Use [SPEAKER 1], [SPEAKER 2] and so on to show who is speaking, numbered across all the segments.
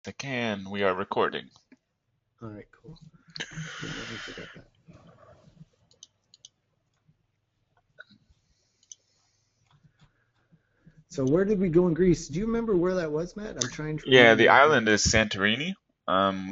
[SPEAKER 1] I can. We are recording.
[SPEAKER 2] All right, cool. Yeah, let me forget that. So where did we go in Greece? Do you remember where that was, Matt? I'm trying to
[SPEAKER 1] Yeah, the
[SPEAKER 2] remember if
[SPEAKER 1] island
[SPEAKER 2] we.
[SPEAKER 1] is Santorini.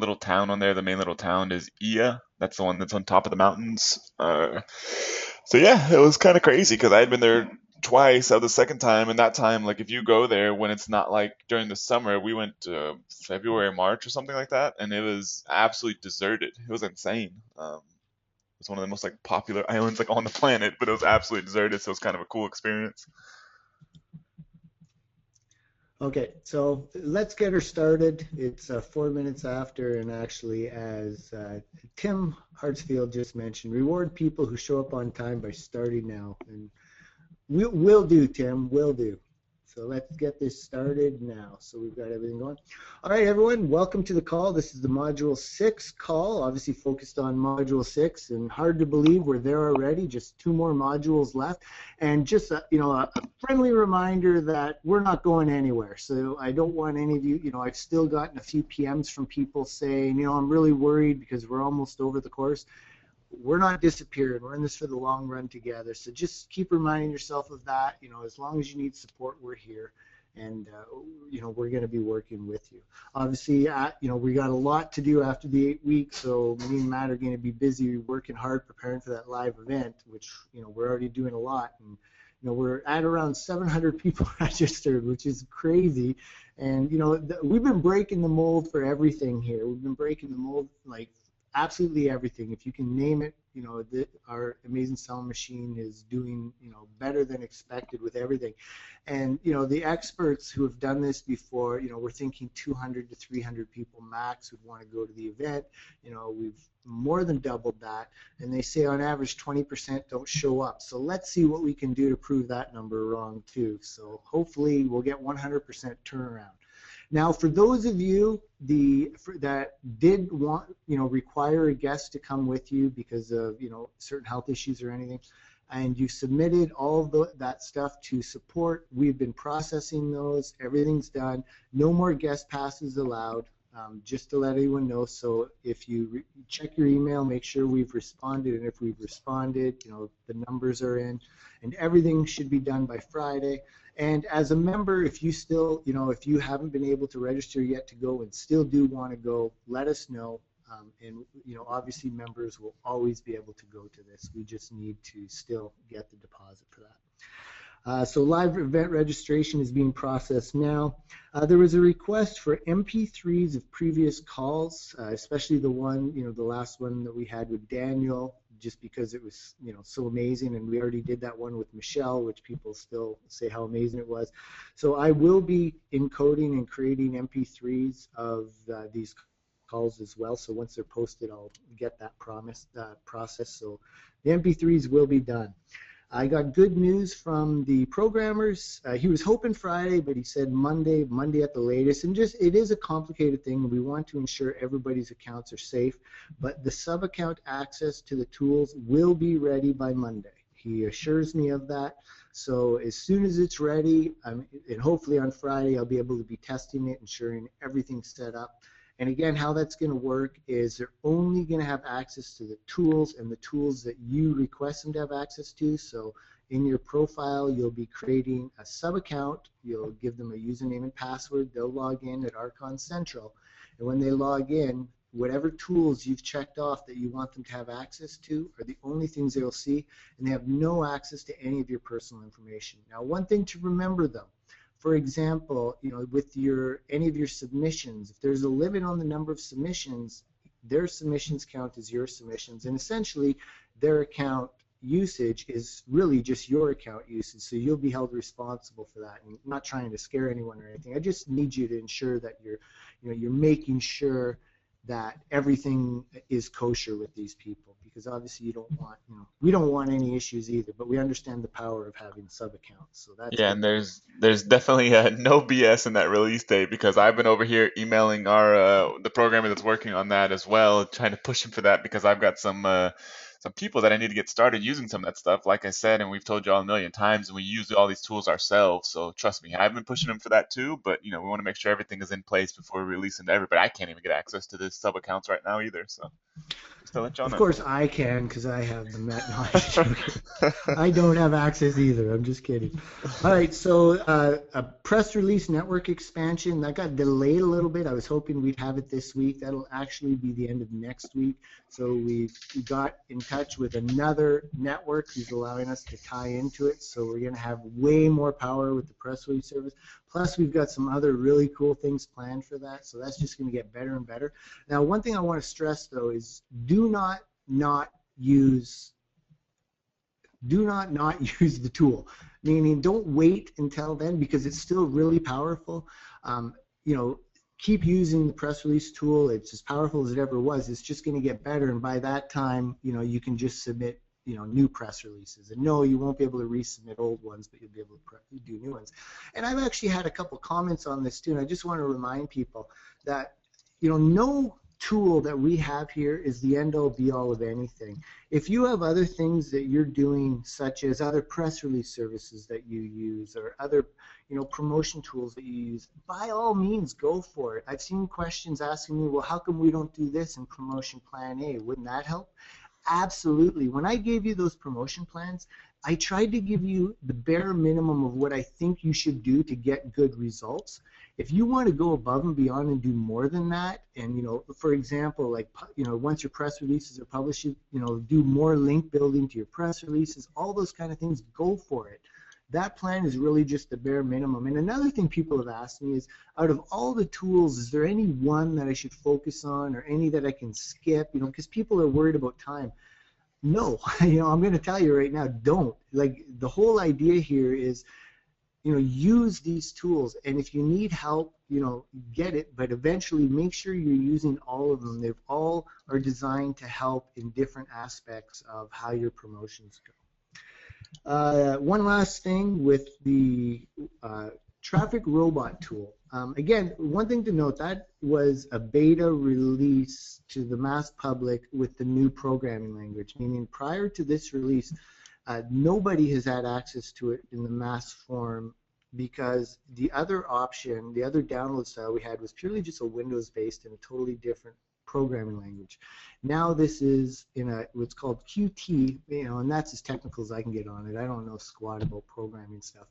[SPEAKER 1] Little town on there. The main little town is Ia. That's the one that's on top of the mountains. So yeah, it was kind of crazy because I had been there twice. Of the second time, and that time, like if you go there when it's not like during the summer, we went February, March, or something like that, and it was absolutely deserted. It was insane. It's one of the most like popular islands like on the planet, but it was absolutely deserted. So it was kind of a cool experience.
[SPEAKER 2] Okay, so let's get her started. It's 4 minutes after, and actually, as Tim Hartsfield just mentioned, reward people who show up on time by starting now. And will do, Tim. Will do. So let's get this started now. So we've got everything going. All right, everyone, welcome to the call. This is the Module 6 call, obviously focused on Module 6, and hard to believe we're there already, just 2 more modules left. And just, a friendly reminder that we're not going anywhere. So I don't want any of you, I've still gotten a few PMs from people saying, I'm really worried because we're almost over the course. We're not disappearing. We're in this for the long run together. So just keep reminding yourself of that. As long as you need support, we're here. And, we're going to be working with you. Obviously, we got a lot to do after the 8 weeks. So me and Matt are going to be busy working hard, preparing for that live event, which, we're already doing a lot. And, we're at around 700 people registered, which is crazy. And, we've been breaking the mold for everything here. We've been breaking the mold, like, absolutely everything. If you can name it, our amazing sound machine is doing, better than expected with everything. And, the experts who have done this before, we're thinking 200 to 300 people max would want to go to the event. We've more than doubled that. And they say on average 20% don't show up. So let's see what we can do to prove that number wrong too. So hopefully we'll get 100% turnaround. Now, for those of you that did want, require a guest to come with you because of, certain health issues or anything, and you submitted all that stuff to support, we've been processing those. Everything's done. No more guest passes allowed. Just to let everyone know. So if you check your email, make sure we've responded, and if we've responded, the numbers are in, and everything should be done by Friday. And as a member, if you still, if you haven't been able to register yet to go and still do want to go, let us know. And, obviously members will always be able to go to this. We just need to still get the deposit for that. So live event registration is being processed now. There was a request for MP3s of previous calls, especially the one, the last one that we had with Daniel, just because it was, so amazing, and we already did that one with Michelle, which people still say how amazing it was. So I will be encoding and creating MP3s of these calls as well. So once they're posted, I'll get that process. So the MP3s will be done. I got good news from the programmers. He was hoping Friday, but he said Monday at the latest. And just, it is a complicated thing. We want to ensure everybody's accounts are safe, but the sub-account access to the tools will be ready by Monday. He assures me of that. So as soon as it's ready, and hopefully on Friday, I'll be able to be testing it, ensuring everything's set up. And again, how that's going to work is they're only going to have access to the tools and the tools that you request them to have access to. So in your profile, you'll be creating a sub-account. You'll give them a username and password. They'll log in at Archon Central. And when they log in, whatever tools you've checked off that you want them to have access to are the only things they'll see, and they have no access to any of your personal information. Now, one thing to remember, though, for example, with any of your submissions, if there's a limit on the number of submissions, their submissions count as your submissions, and essentially their account usage is really just your account usage, so you'll be held responsible for that. And I'm not trying to scare anyone or anything. I just need you to ensure that you're making sure that everything is kosher with these people, because obviously you don't want, we don't want any issues either, but we understand the power of having sub-accounts, so that's
[SPEAKER 1] Yeah,
[SPEAKER 2] good
[SPEAKER 1] and
[SPEAKER 2] to
[SPEAKER 1] there's definitely no BS in that release date because I've been over here emailing our the programmer that's working on that as well, trying to push him for that because I've got some people that I need to get started using some of that stuff, like I said, and we've told you all a million times, and we use all these tools ourselves. So trust me, I've been pushing them for that too. But we want to make sure everything is in place before we release them to everybody. I can't even get access to this sub accounts right now either. So just to let y'all
[SPEAKER 2] Of
[SPEAKER 1] know.
[SPEAKER 2] course, I can because I have the Met. No, I'm just joking. I don't have access either. I'm just kidding. All right, so a press release network expansion that got delayed a little bit. I was hoping we'd have it this week. That'll actually be the end of next week. So we got in touch with another network who's allowing us to tie into it. So we're going to have way more power with the press release service. Plus, we've got some other really cool things planned for that. So that's just going to get better and better. Now, one thing I want to stress though is do not use use the tool. Meaning, don't wait until then because it's still really powerful. You know, keep using the press release tool. It's as powerful as it ever was. It's just going to get better, and by that time, you can just submit new press releases. And no, you won't be able to resubmit old ones, but you'll be able to do new ones. And I've actually had a couple comments on this too, and I just want to remind people that no tool that we have here is the end-all be-all of anything. If you have other things that you're doing, such as other press release services that you use or other promotion tools that you use, by all means go for it. I've seen questions asking me, well, how come we don't do this in promotion plan A? Wouldn't that help? Absolutely. When I gave you those promotion plans, I tried to give you the bare minimum of what I think you should do to get good results. If you want to go above and beyond and do more than that, and for example, like once your press releases are published, do more link building to your press releases, all those kind of things, go for it. That plan is really just the bare minimum. And another thing people have asked me is, out of all the tools, is there any one that I should focus on or any that I can skip? Because people are worried about time. No, I'm going to tell you right now, don't. Like, the whole idea here is, use these tools, and if you need help, get it, but eventually make sure you're using all of them. They all are designed to help in different aspects of how your promotions go. One last thing with the traffic robot tool. Again, one thing to note, that was a beta release to the mass public with the new programming language, meaning prior to this release, nobody has had access to it in the mass form because the other option, the other download style we had was purely just a Windows-based and a totally different programming language. Now this is in what's called Qt, and that's as technical as I can get on it. I don't know squat about programming stuff.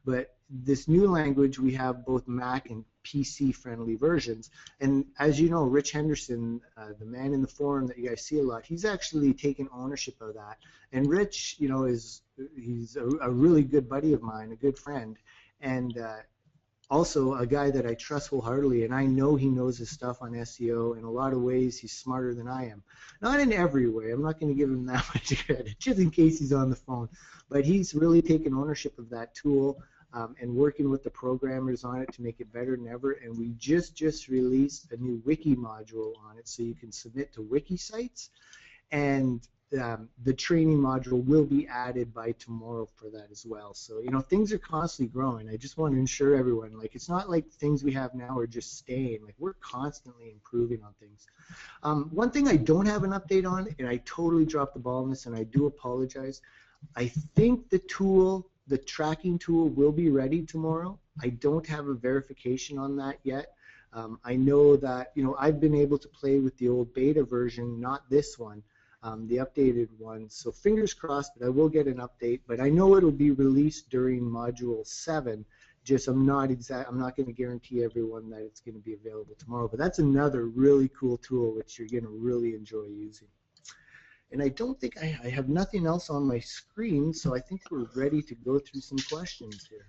[SPEAKER 2] But this new language, we have both Mac and PC friendly versions. And as you know, Rich Henderson, the man in the forum that you guys see a lot, he's actually taken ownership of that. And Rich, he's a really good buddy of mine, a good friend, and also a guy that I trust wholeheartedly, and I know he knows his stuff on SEO. In a lot of ways, he's smarter than I am. Not in every way. I'm not going to give him that much credit, just in case he's on the phone. But he's really taken ownership of that tool and working with the programmers on it to make it better than ever. And we just released a new wiki module on it, so you can submit to wiki sites. And the training module will be added by tomorrow for that as well. So, things are constantly growing. I just want to ensure everyone, like, it's not like things we have now are just staying. Like, we're constantly improving on things. One thing I don't have an update on, and I totally dropped the ball on this, and I do apologize, I think the tracking tool will be ready tomorrow. I don't have a verification on that yet. I know that, I've been able to play with the old beta version, not this one. The updated one. So fingers crossed that I will get an update, but I know it'll be released during Module 7. Just I'm not going to guarantee everyone that it's going to be available tomorrow, but that's another really cool tool which you're going to really enjoy using. And I don't think I have nothing else on my screen, so I think we're ready to go through some questions here.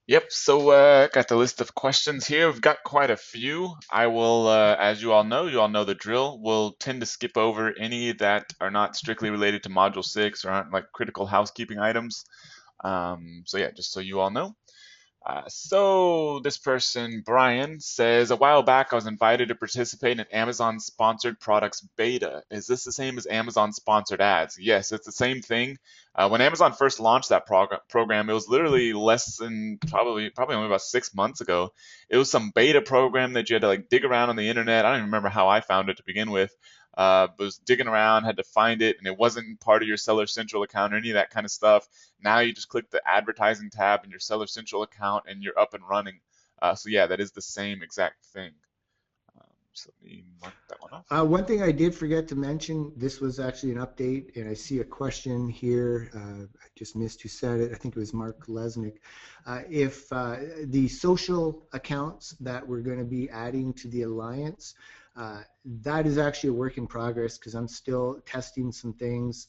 [SPEAKER 1] Yep, so got the list of questions here. We've got quite a few. I will, as you all know the drill. We'll tend to skip over any that are not strictly related to Module 6 or aren't like critical housekeeping items. So yeah, just so you all know. So this person, Brian, says, a while back I was invited to participate in Amazon sponsored products beta. Is this the same as Amazon sponsored ads? Yes, it's the same thing. When Amazon first launched that program, it was literally less than probably only about 6 months ago. It was some beta program that you had to like dig around on the internet. I don't even remember how I found it to begin with. was digging around, had to find it, and it wasn't part of your Seller Central account or any of that kind of stuff. Now you just click the advertising tab in your Seller Central account and you're up and running. So yeah, that is the same exact thing. So let me mark that one off.
[SPEAKER 2] One thing I did forget to mention, this was actually an update, and I see a question here. I just missed who said it. I think it was Mark Lesnick. If the social accounts that we're going to be adding to the Alliance, that is actually a work in progress because I'm still testing some things.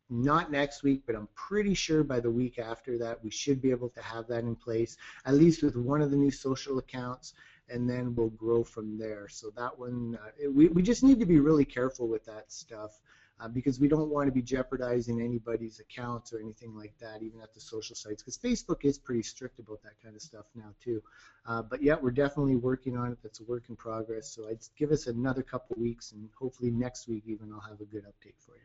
[SPEAKER 2] Not next week, but I'm pretty sure by the week after that, we should be able to have that in place, at least with one of the new social accounts, and then we'll grow from there. So that one, we just need to be really careful with that stuff because we don't want to be jeopardizing anybody's accounts or anything like that, even at the social sites, because Facebook is pretty strict about that kind of stuff now too. But yeah, we're definitely working on it. That's a work in progress. So I'd give us another couple weeks, and hopefully next week even I'll have a good update for you.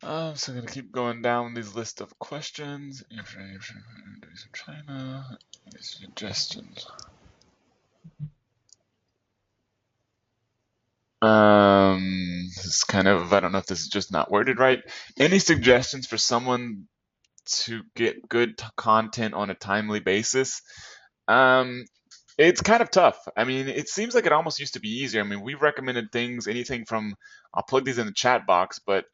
[SPEAKER 1] So I'm going to keep going down these list of questions. China, suggestions. This is kind of, I don't know if this is just not worded right. Any suggestions for someone to get good content on a timely basis? It's kind of tough. I mean, it seems like it almost used to be easier. I mean, we've recommended things, anything from, I'll plug these in the chat box, but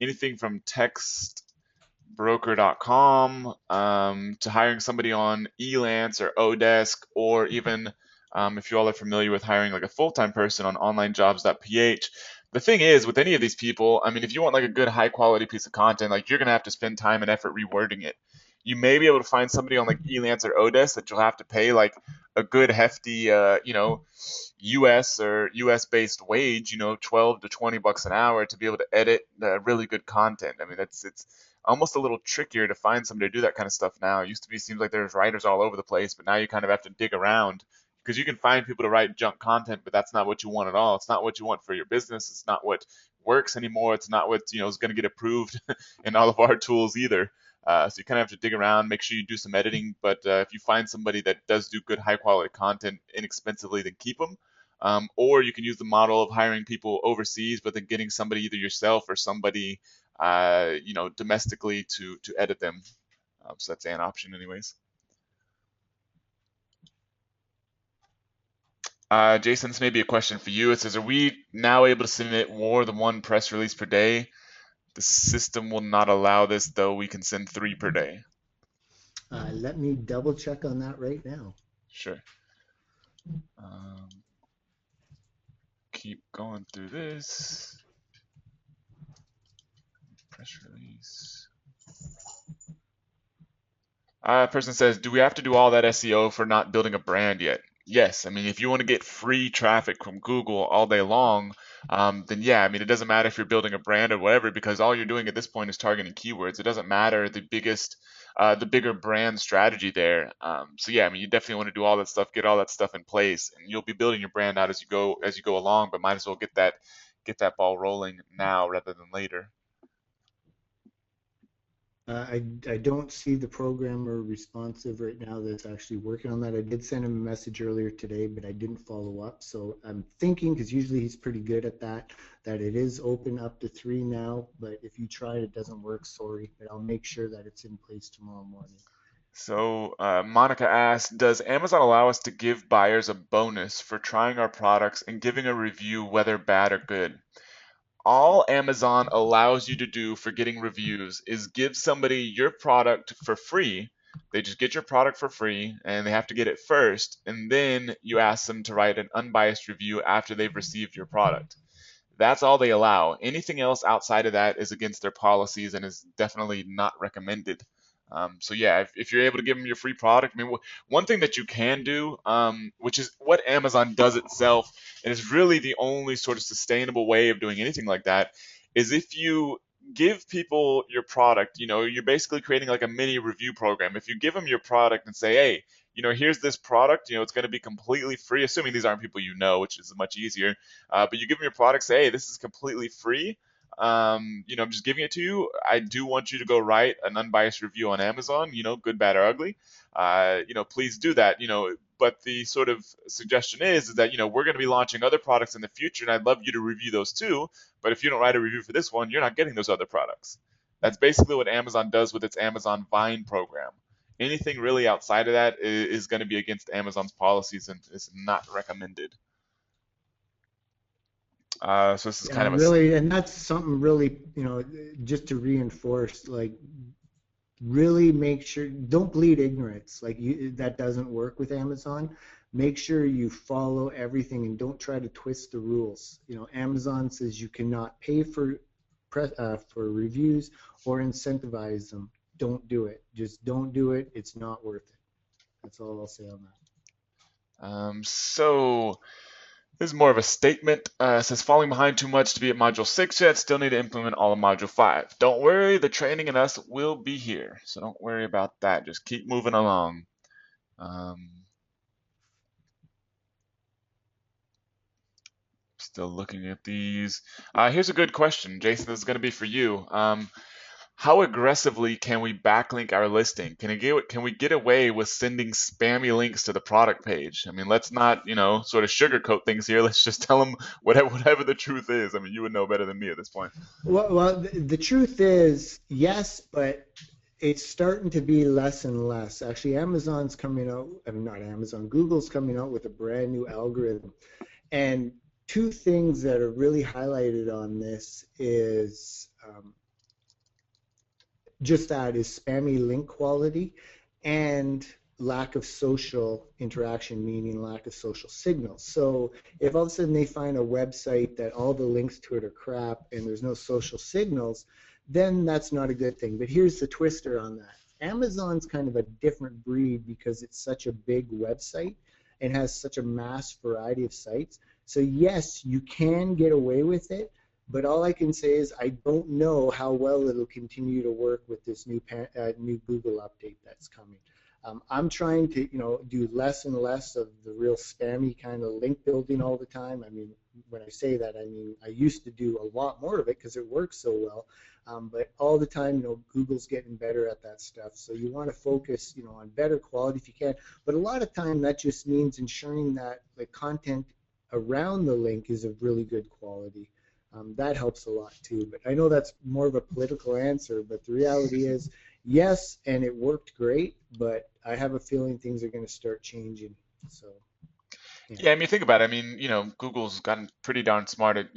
[SPEAKER 1] anything from textbroker.com to hiring somebody on Elance or Odesk, or even if you all are familiar with hiring like a full-time person on onlinejobs.ph. The thing is, with any of these people, I mean, if you want like a good high quality piece of content, like you're gonna have to spend time and effort rewording it. You may be able to find somebody on like Elance or Odesk that you'll have to pay like a good hefty, US or US based wage, 12 to 20 bucks an hour to be able to edit really good content. I mean, it's almost a little trickier to find somebody to do that kind of stuff now. It used to be, seems like there's writers all over the place, but now you kind of have to dig around because you can find people to write junk content, but that's not what you want at all. It's not what you want for your business. It's not what works anymore. It's not what is going to get approved in all of our tools either. So you kind of have to dig around, make sure you do some editing. But if you find somebody that does do good, high quality content inexpensively, then keep them. Or you can use the model of hiring people overseas, but then getting somebody, either yourself or somebody, domestically to edit them. So that's an option, anyways. Jason, this may be a question for you. It says, are we now able to submit more than one press release per day? The system will not allow this, though we can send 3 per day.
[SPEAKER 2] Let me double check on that right now.
[SPEAKER 1] Sure. Keep going through this. Press release. Person says, do we have to do all that SEO for not building a brand yet? Yes. I mean, if you want to get free traffic from Google all day long, then yeah, I mean, it doesn't matter if you're building a brand or whatever, because all you're doing at this point is targeting keywords. It doesn't matter the bigger brand strategy there. So yeah, I mean, you definitely want to do all that stuff, get all that stuff in place, and you'll be building your brand out as you go along. But might as well get that ball rolling now rather than later.
[SPEAKER 2] I don't see the programmer responsive right now that's actually working on that. I did send him a message earlier today, but I didn't follow up. So I'm thinking, because usually he's pretty good at that it is open up to 3 now. But if you try it doesn't work, sorry. But I'll make sure that it's in place tomorrow morning.
[SPEAKER 1] So Monica asked, does Amazon allow us to give buyers a bonus for trying our products and giving a review, whether bad or good? All Amazon allows you to do for getting reviews is give somebody your product for free. They just get your product for free and they have to get it first, and then you ask them to write an unbiased review after they've received your product. That's all they allow. Anything else outside of that is against their policies and is definitely not recommended. So yeah, if you're able to give them your free product, I mean, one thing that you can do, which is what Amazon does itself, and is really the only sort of sustainable way of doing anything like that, is if you give people your product, you're basically creating like a mini review program. If you give them your product and say, hey, here's this product, it's going to be completely free, assuming these aren't people which is much easier. But you give them your product, say, hey, this is completely free. I'm just giving it to you. I do want you to go write an unbiased review on Amazon, good, bad, or ugly. Please do that. But the sort of suggestion is that we're going to be launching other products in the future, and I'd love you to review those too. But if you don't write a review for this one, you're not getting those other products. That's basically what Amazon does with its Amazon Vine program. Anything really outside of that is going to be against Amazon's policies and is not recommended. So this is kind
[SPEAKER 2] Yeah,
[SPEAKER 1] of a
[SPEAKER 2] really, and that's something really, just to reinforce, like, really make sure, don't bleed ignorance. Like, that doesn't work with Amazon. Make sure you follow everything and don't try to twist the rules. Amazon says you cannot pay for reviews or incentivize them. Don't do it. Just don't do it. It's not worth it. That's all I'll say on that.
[SPEAKER 1] So this is more of a statement. It says falling behind too much to be at Module 6 yet. Still need to implement all of Module 5. Don't worry, the training and us will be here. So don't worry about that. Just keep moving along. Still looking at these. Here's a good question, Jason. This is going to be for you. How aggressively can we backlink our listing? Can we get away with sending spammy links to the product page? I mean, let's not, sort of sugarcoat things here. Let's just tell them whatever the truth is. I mean, you would know better than me at this point.
[SPEAKER 2] Well, the truth is yes, but it's starting to be less and less. Actually, Amazon's coming out, not Amazon, Google's coming out with a brand new algorithm. And two things that are really highlighted on this is just that is spammy link quality and lack of social interaction, meaning lack of social signals. So if all of a sudden they find a website that all the links to it are crap and there's no social signals, then that's not a good thing. But here's the twister on that. Amazon's kind of a different breed because it's such a big website and has such a mass variety of sites. So yes, you can get away with it, but all I can say is I don't know how well it'll continue to work with this new Google update that's coming. I'm trying to do less and less of the real spammy kind of link building all the time. I mean, when I say that, I mean I used to do a lot more of it because it works so well. But all the time, Google's getting better at that stuff. So you want to focus, on better quality if you can. But a lot of time that just means ensuring that the content around the link is of really good quality. That helps a lot too. But I know that's more of a political answer, but the reality is, yes, and it worked great, but I have a feeling things are going to start changing. So.
[SPEAKER 1] Yeah, I mean, think about it. I mean, Google's gotten pretty darn smart at,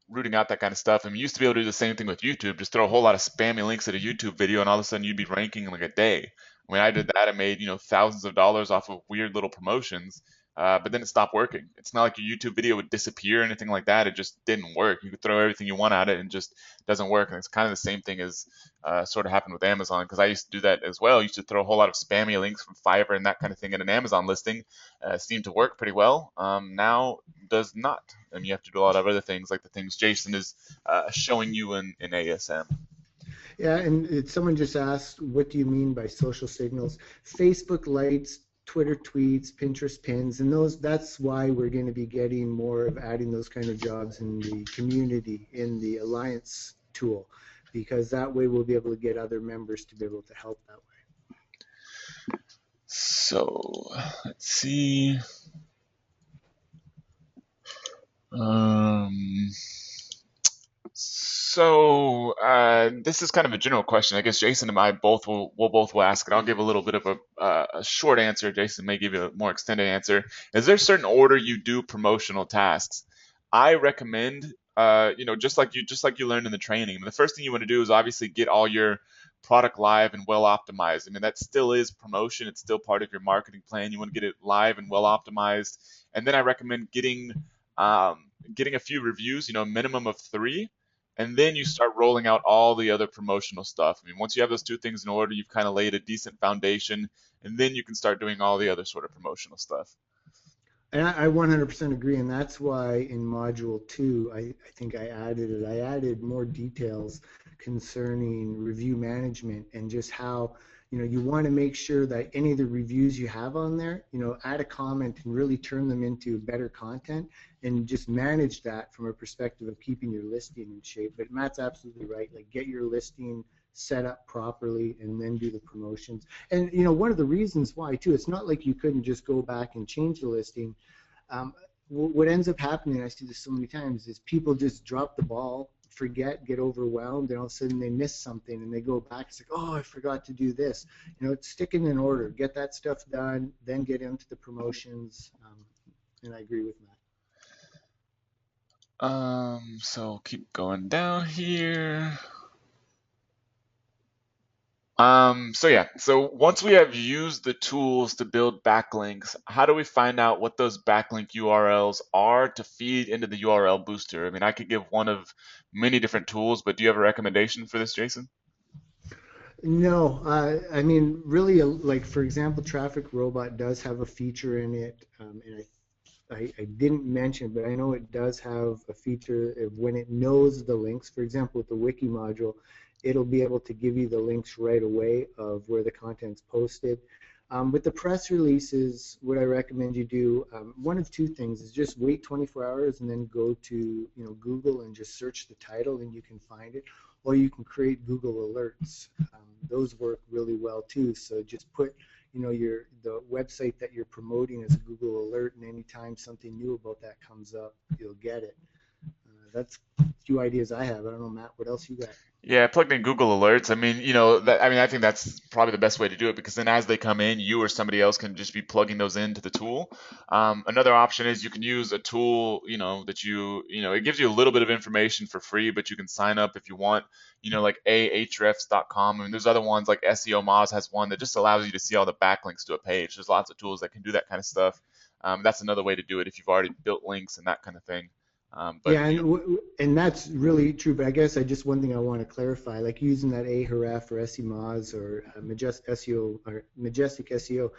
[SPEAKER 1] rooting out that kind of stuff. I mean, you used to be able to do the same thing with YouTube, just throw a whole lot of spammy links at a YouTube video, and all of a sudden you'd be ranking in like a day. I mean, I did that. I made, thousands of dollars off of weird little promotions, but then it stopped working. It's not like your YouTube video would disappear or anything like that. It just didn't work. You could throw everything you want at it and just doesn't work. And it's kind of the same thing as sort of happened with Amazon, because I used to do that as well. I used to throw a whole lot of spammy links from Fiverr and that kind of thing in an Amazon listing. Seemed to work pretty well. Now does not. And you have to do a lot of other things, like the things Jason is showing you in ASM.
[SPEAKER 2] Yeah, and someone just asked, what do you mean by social signals? Facebook lights, Twitter tweets, Pinterest pins, and that's why we're going to be getting more of adding those kind of jobs in the community, in the Alliance tool, because that way we'll be able to get other members to be able to help that way.
[SPEAKER 1] So let's see. So this is kind of a general question. I guess Jason and I will ask it. I'll give a little bit of a short answer. Jason may give you a more extended answer. Is there a certain order you do promotional tasks? I recommend, just like you learned in the training. The first thing you want to do is obviously get all your product live and well optimized. I mean, that still is promotion. It's still part of your marketing plan. You want to get it live and well optimized. And then I recommend getting a few reviews, minimum of 3, and then you start rolling out all the other promotional stuff. I mean, once you have those two things in order, you've kind of laid a decent foundation, and then you can start doing all the other sort of promotional stuff.
[SPEAKER 2] And I 100% agree, and that's why in Module 2, I think I added it. I added more details concerning review management and just how, you want to make sure that any of the reviews you have on there, add a comment and really turn them into better content and just manage that from a perspective of keeping your listing in shape. But Matt's absolutely right. Like, get your listing set up properly, and then do the promotions. And one of the reasons why too, it's not like you couldn't just go back and change the listing. What ends up happening, I see this so many times, is people just drop the ball, forget, get overwhelmed, and all of a sudden they miss something, and they go back. It's like, oh, I forgot to do this. It's sticking in order. Get that stuff done, then get into the promotions. And I agree with Matt.
[SPEAKER 1] So keep going down here. So yeah, so once we have used the tools to build backlinks, how do we find out what those backlink URLs are to feed into the URL booster? I mean, I could give one of many different tools, but do you have a recommendation for this, Jason?
[SPEAKER 2] No, I mean, really, like for example, Traffic Robot does have a feature in it, and I didn't mention, but I know it does have a feature of when it knows the links. For example, with the wiki module, it'll be able to give you the links right away of where the content's posted. With the press releases, what I recommend you do, one of two things is just wait 24 hours and then go to Google and just search the title and you can find it, or you can create Google alerts. Those work really well too. So just put the website that you're promoting as a Google alert, and anytime something new about that comes up, you'll get it. That's a few ideas I have. I don't know, Matt, what else you got?
[SPEAKER 1] Yeah, I plugged in Google Alerts. I mean, I think that's probably the best way to do it because then as they come in, you or somebody else can just be plugging those into the tool. Another option is you can use a tool, that it gives you a little bit of information for free, but you can sign up if you want, like ahrefs.com. I mean, there's other ones like SEO Moz has one that just allows you to see all the backlinks to a page. There's lots of tools that can do that kind of stuff. That's another way to do it if you've already built links and that kind of thing. But
[SPEAKER 2] Yeah, and that's really true. But I guess one thing I want to clarify, like using that Ahrefs or SEMoz or Majestic SEO,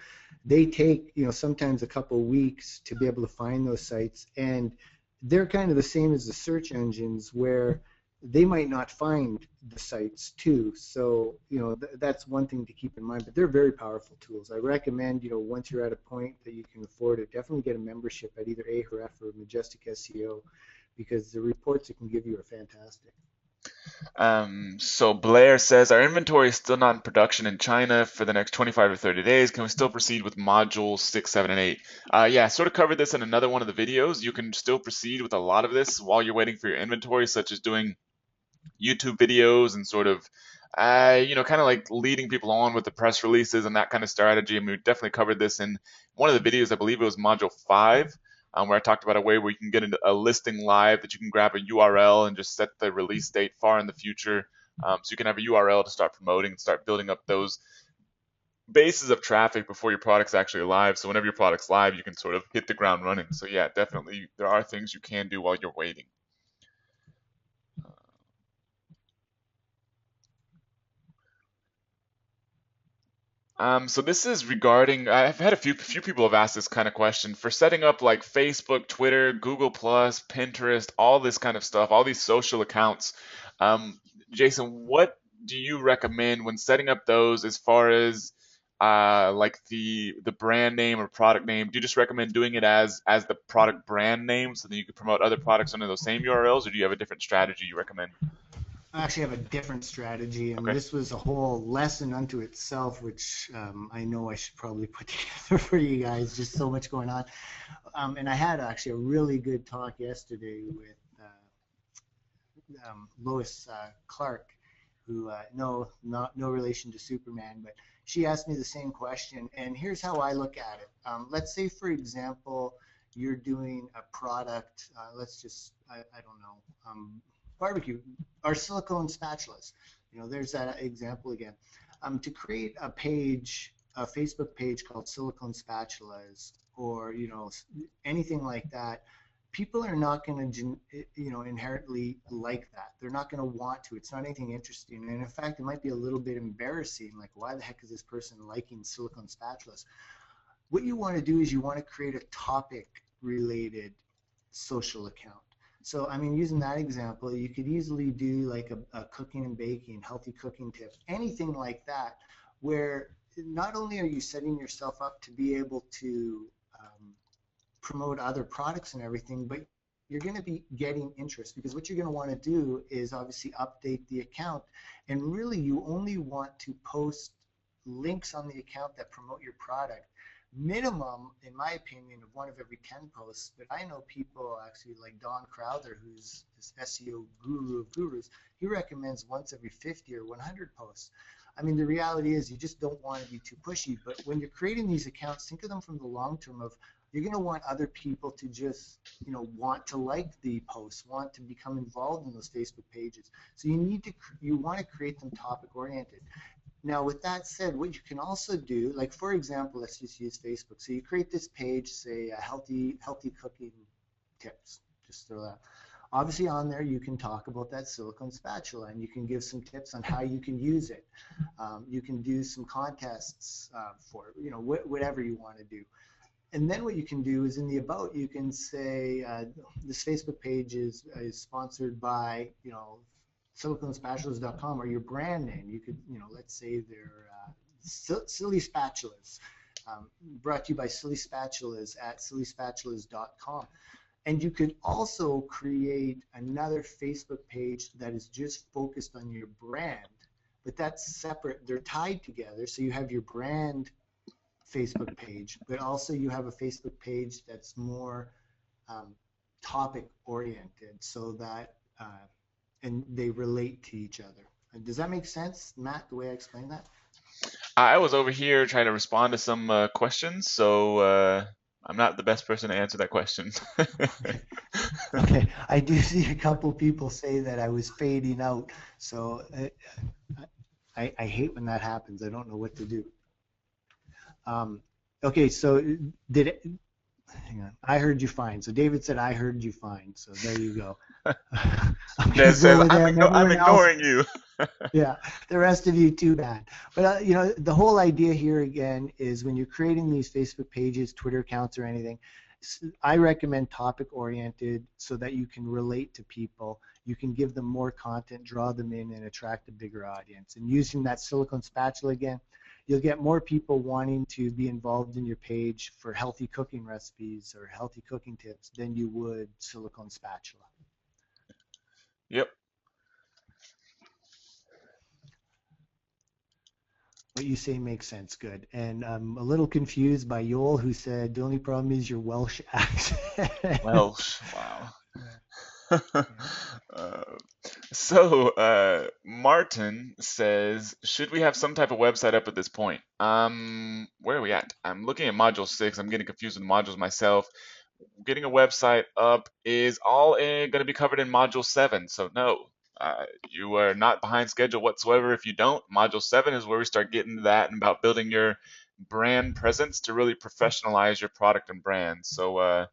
[SPEAKER 2] they take sometimes a couple weeks to be able to find those sites, and they're kind of the same as the search engines where they might not find the sites too. So that's one thing to keep in mind. But they're very powerful tools. I recommend once you're at a point that you can afford it, definitely get a membership at either Ahrefs or Majestic SEO, because the reports it can give you are fantastic.
[SPEAKER 1] So Blair says our inventory is still not in production in China for the next 25 or 30 days. Can we still proceed with modules 6, 7, and 8? Yeah, I sort of covered this in another one of the videos. You can still proceed with a lot of this while you're waiting for your inventory, such as doing YouTube videos and sort of, kind of like leading people on with the press releases and that kind of strategy. I mean, we definitely covered this in one of the videos. I believe it was module 5, where I talked about a way where you can get into a listing live that you can grab a URL and just set the release date far in the future. So you can have a URL to start promoting and start building up those bases of traffic before your product's actually live. So whenever your product's live, you can sort of hit the ground running. So yeah, definitely there are things you can do while you're waiting. So this is regarding, I've had a few people have asked this kind of question for setting up like Facebook, Twitter, Google Plus, Pinterest, all this kind of stuff, all these social accounts. Jason, what do you recommend when setting up those as far as like the brand name or product name? Do you just recommend doing it as the product brand name so that you can promote other products under those same URLs, or do you have a different strategy you recommend?
[SPEAKER 2] I actually have a different strategy, and
[SPEAKER 1] Okay.
[SPEAKER 2] this was a whole lesson unto itself, which I know I should probably put together for you guys. Just so much going on, and I had actually a really good talk yesterday with Lois Clark, who no relation to Superman, but she asked me the same question. And here's how I look at it. Let's say, for example, you're doing a product. Let's just I don't know. Barbecue, our silicone spatulas. There's that example again. To create a page, a Facebook page called Silicone Spatulas, or anything like that, people are not going to inherently like that. They're not going to want to. It's not anything interesting, and in fact, it might be a little bit embarrassing. Like, why the heck is this person liking silicone spatulas? What you want to do is you want to create a topic-related social account. So, I mean, using that example, you could easily do like a cooking and baking, healthy cooking tips, anything like that, where not only are you setting yourself up to be able to promote other products and everything, but you're going to be getting interest, because what you're going to want to do is obviously update the account, and really you only want to post links on the account that promote your product. Minimum, in my opinion, of one of every 10 posts. But I know people actually like Don Crowther, who's this SEO guru of gurus. He recommends once every 50 or 100 posts. I mean, the reality is you just don't want to be too pushy. But when you're creating these accounts, think of them from the long term of you're going to want other people to just, want to like the posts, want to become involved in those Facebook pages. So you want to create them topic oriented. Now, with that said, what you can also do, like for example, let's just use Facebook. So you create this page, say healthy cooking tips. Just throw that. Obviously, on there you can talk about that silicone spatula, and you can give some tips on how you can use it. You can do some contests for it, whatever you want to do. And then what you can do is in the about, you can say this Facebook page is sponsored by, siliconespatulas.com, or your brand name. You could, let's say they're Silly Spatulas, brought to you by Silly Spatulas at sillyspatulas.com. And you could also create another Facebook page that is just focused on your brand, but that's separate. They're tied together. So you have your brand Facebook page, but also you have a Facebook page that's more topic oriented, so that and they relate to each other. And does that make sense, Matt, the way I explained that?
[SPEAKER 1] I was over here trying to respond to some questions, so I'm not the best person to answer that question.
[SPEAKER 2] Okay, I do see a couple people say that I was fading out, so I hate when that happens. I don't know what to do. Okay, so hang on. I heard you fine. So David said, I heard you fine. So there you go.
[SPEAKER 1] Ned says, I'm ignoring you.
[SPEAKER 2] Yeah, the rest of you too bad. But the whole idea here again is when you're creating these Facebook pages, Twitter accounts, or anything, I recommend topic oriented so that you can relate to people. You can give them more content, draw them in, and attract a bigger audience. And using that silicone spatula again, you'll get more people wanting to be involved in your page for healthy cooking recipes or healthy cooking tips than you would silicone spatula.
[SPEAKER 1] Yep.
[SPEAKER 2] What you say makes sense. Good. And I'm a little confused by Yoel, who said the only problem is your Welsh accent.
[SPEAKER 1] Welsh, wow. So Martin says, should we have some type of website up at this point? Where are we at? I'm looking at module 6. I'm getting confused with modules myself. Getting a website up is all going to be covered in module 7. So no, you are not behind schedule whatsoever if you don't. Module 7 is where we start getting to that and about building your brand presence to really professionalize your product and brand. So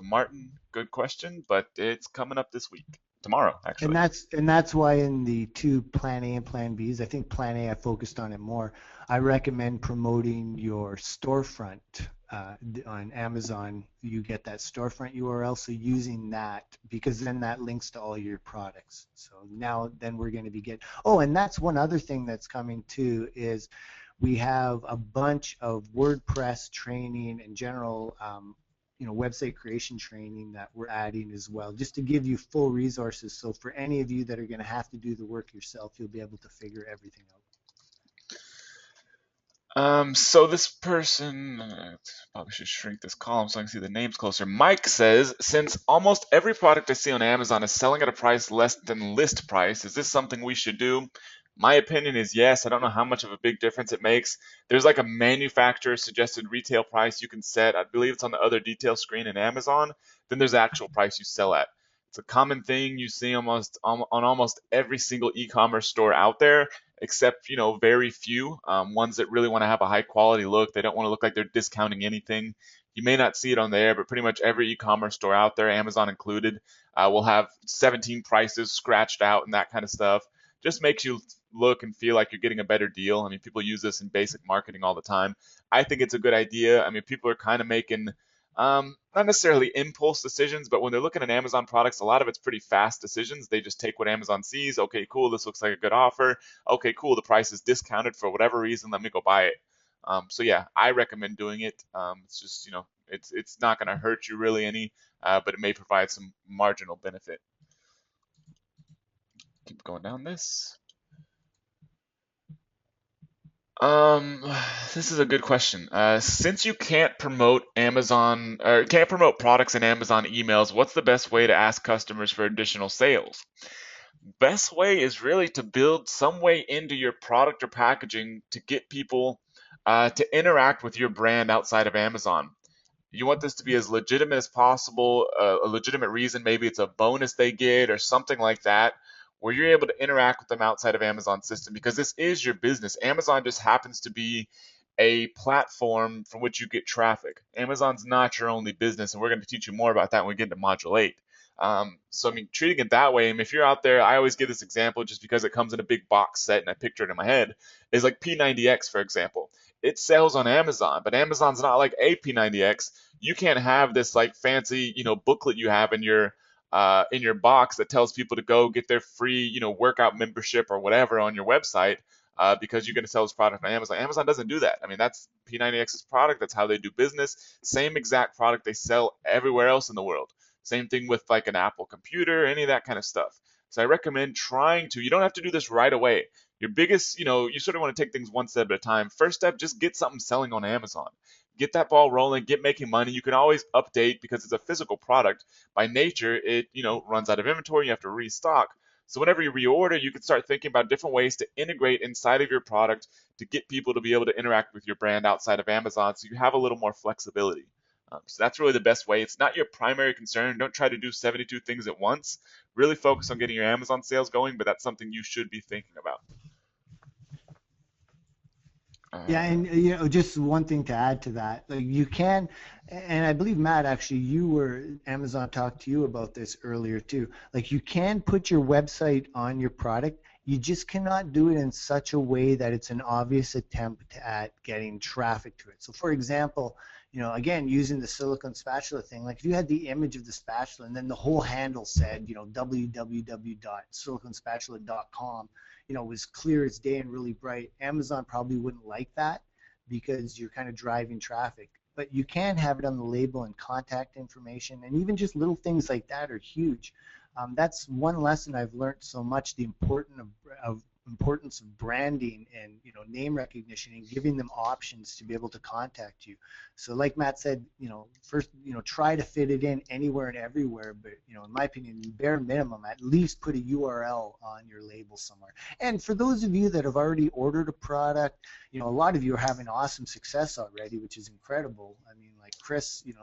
[SPEAKER 1] Martin, good question, but it's coming up this week, tomorrow actually.
[SPEAKER 2] And that's why in the two Plan A and Plan Bs, I think Plan A I focused on it more. I recommend promoting your storefront on Amazon. You get that storefront URL, so using that, because then that links to all your products. So then we're going to be getting. Oh, and that's one other thing that's coming too is we have a bunch of WordPress training and general website creation training that we're adding as well, just to give you full resources. So for any of you that are going to have to do the work yourself, you'll be able to figure everything out.
[SPEAKER 1] So this person, probably should shrink this column so I can see the names closer. Mike says, since almost every product I see on Amazon is selling at a price less than list price, is this something we should do? My opinion is yes. I don't know how much of a big difference it makes. There's like a manufacturer suggested retail price you can set. I believe it's on the other detail screen in Amazon. Then there's the actual price you sell at. It's a common thing you see on almost every single e-commerce store out there, except very few ones that really want to have a high quality look. They don't want to look like they're discounting anything. You may not see it on there, but pretty much every e-commerce store out there, Amazon included, will have 17 prices scratched out and that kind of stuff. Just makes you look and feel like you're getting a better deal. I mean, people use this in basic marketing all the time. I think it's a good idea. I mean, people are kind of making not necessarily impulse decisions, but when they're looking at Amazon products, a lot of it's pretty fast decisions. They just take what Amazon sees. Okay, cool, this looks like a good offer. Okay, cool, the price is discounted for whatever reason. Let me go buy it. So yeah, I recommend doing it. It's just, it's not going to hurt you really any, but it may provide some marginal benefit. Keep going down this. Um, this is a good question. Since you can't promote Amazon or can't promote products in Amazon emails, what's the best way to ask customers for additional sales? Best way is really to build some way into your product or packaging to get people to interact with your brand outside of Amazon. You want this to be as legitimate as possible, a legitimate reason. Maybe it's a bonus they get or something like that, where you're able to interact with them outside of Amazon system because this is your business. Amazon just happens to be a platform from which you get traffic. Amazon's not your only business, and we're going to teach you more about that when we get into Module 8. So, I mean, treating it that way, and if you're out there, I always give this example just because it comes in a big box set and I picture it in my head, is like P90X, for example. It sells on Amazon, but Amazon's not like a P90X. You can't have this like fancy, booklet you have in your box that tells people to go get their free, workout membership or whatever on your website because you're going to sell this product on Amazon. Amazon doesn't do that. I mean, that's P90X's product. That's how they do business. Same exact product they sell everywhere else in the world. Same thing with like an Apple computer, any of that kind of stuff. So I recommend trying to, you don't have to do this right away. Your biggest, you sort of want to take things one step at a time. First step, just get something selling on Amazon. Get that ball rolling, get making money. You can always update because it's a physical product. By nature, it, runs out of inventory. You have to restock. So whenever you reorder, you can start thinking about different ways to integrate inside of your product to get people to be able to interact with your brand outside of Amazon so you have a little more flexibility. So that's really the best way. It's not your primary concern. Don't try to do 72 things at once. Really focus on getting your Amazon sales going, but that's something you should be thinking about.
[SPEAKER 2] Yeah, and just one thing to add to that, like you can, and I believe Matt, actually, Amazon talked to you about this earlier too. Like you can put your website on your product, you just cannot do it in such a way that it's an obvious attempt at getting traffic to it. So for example, again, using the silicone spatula thing, like if you had the image of the spatula and then the whole handle said, www.siliconespatula.com, was clear as day and really bright, Amazon probably wouldn't like that because you're kind of driving traffic. But you can have it on the label and contact information, and even just little things like that are huge. That's one lesson I've learned so much, the importance of branding and name recognition and giving them options to be able to contact you. So like Matt said, first try to fit it in anywhere and everywhere, but in my opinion, bare minimum, at least put a URL on your label somewhere. And for those of you that have already ordered a product, a lot of you are having awesome success already, which is incredible. I mean, like Chris, he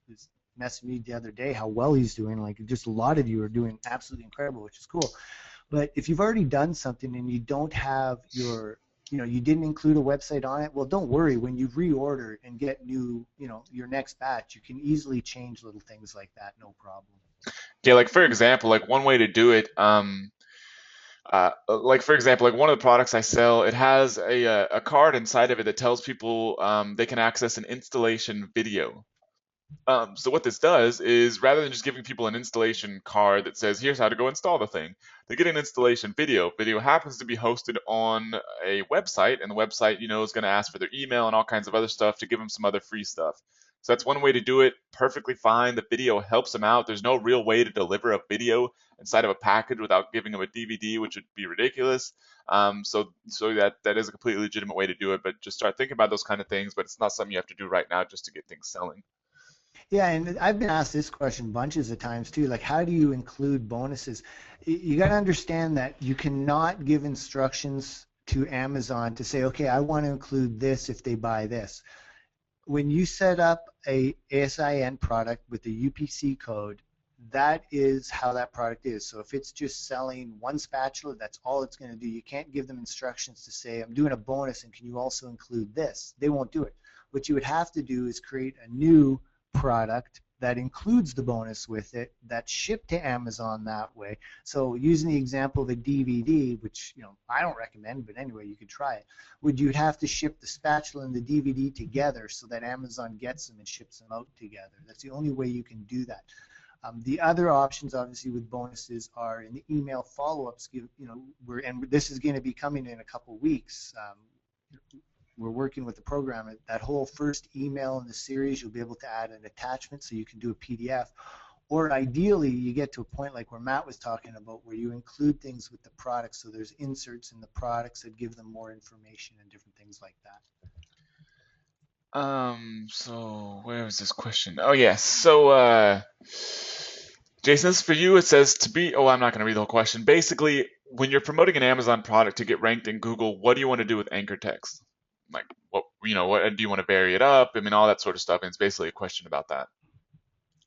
[SPEAKER 2] was messaging me the other day how well he's doing. Like just a lot of you are doing absolutely incredible, which is cool. But if you've already done something and you don't have you didn't include a website on it, well, don't worry. When you reorder and get your next batch, you can easily change little things like that, no problem.
[SPEAKER 1] Yeah, like for example, like one way to do it, like for example, like one of the products I sell, it has a card inside of it that tells people they can access an installation video. So what this does is rather than just giving people an installation card that says, here's how to go install the thing, they get an installation video. Video happens to be hosted on a website, and the website, is going to ask for their email and all kinds of other stuff to give them some other free stuff. So that's one way to do it. Perfectly fine. The video helps them out. There's no real way to deliver a video inside of a package without giving them a DVD, which would be ridiculous. So that is a completely legitimate way to do it. But just start thinking about those kind of things. But it's not something you have to do right now just to get things selling.
[SPEAKER 2] Yeah, and I've been asked this question bunches of times too. Like, how do you include bonuses? You got to understand that you cannot give instructions to Amazon to say, okay, I want to include this if they buy this. When you set up a ASIN product with a UPC code, that is how that product is. So if it's just selling one spatula, that's all it's going to do. You can't give them instructions to say, I'm doing a bonus and can you also include this? They won't do it. What you would have to do is create a new product that includes the bonus with it that's shipped to Amazon that way. So using the example of a DVD, which I don't recommend, but anyway, you could try it. You'd have to ship the spatula and the DVD together so that Amazon gets them and ships them out together. That's the only way you can do that. The other options, obviously, with bonuses are in the email follow-ups. And this is going to be coming in a couple weeks. we're working with the program, that whole first email in the series, you'll be able to add an attachment so you can do a PDF. Or ideally, you get to a point like where Matt was talking about, where you include things with the products. So there's inserts in the products that give them more information and different things like that.
[SPEAKER 1] So where was this question? Oh yes. So Jason, this is for you. It says to be, oh, I'm not going to read the whole question. Basically, when you're promoting an Amazon product to get ranked in Google, what do you want to do with anchor text? Like, what do you want to vary it up? I mean, all that sort of stuff. And it's basically a question about that.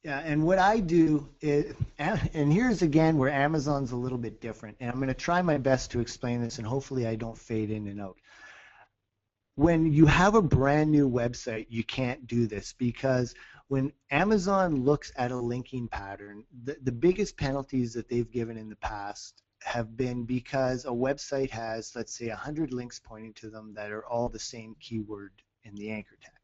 [SPEAKER 2] Yeah, and what I do is, and here's again where Amazon's a little bit different, and I'm going to try my best to explain this, and hopefully I don't fade in and out. When you have a brand new website, you can't do this, because when Amazon looks at a linking pattern, the biggest penalties that they've given in the past have been because a website has, let's say, 100 links pointing to them that are all the same keyword in the anchor text.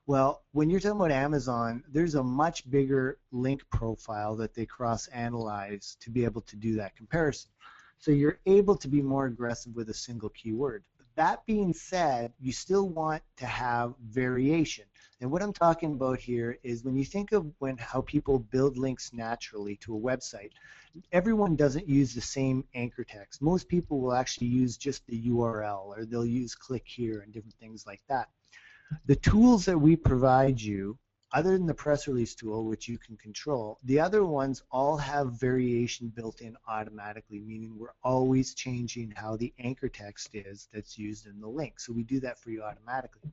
[SPEAKER 2] Well, when you're talking about Amazon, there's a much bigger link profile that they cross-analyze to be able to do that comparison. So you're able to be more aggressive with a single keyword. That being said, you still want to have variation. And what I'm talking about here is when you think of how people build links naturally to a website, everyone doesn't use the same anchor text. Most people will actually use just the URL, or they'll use click here and different things like that. The tools that we provide you, other than the press release tool, which you can control, the other ones all have variation built in automatically, meaning we're always changing how the anchor text is that's used in the link. So we do that for you automatically.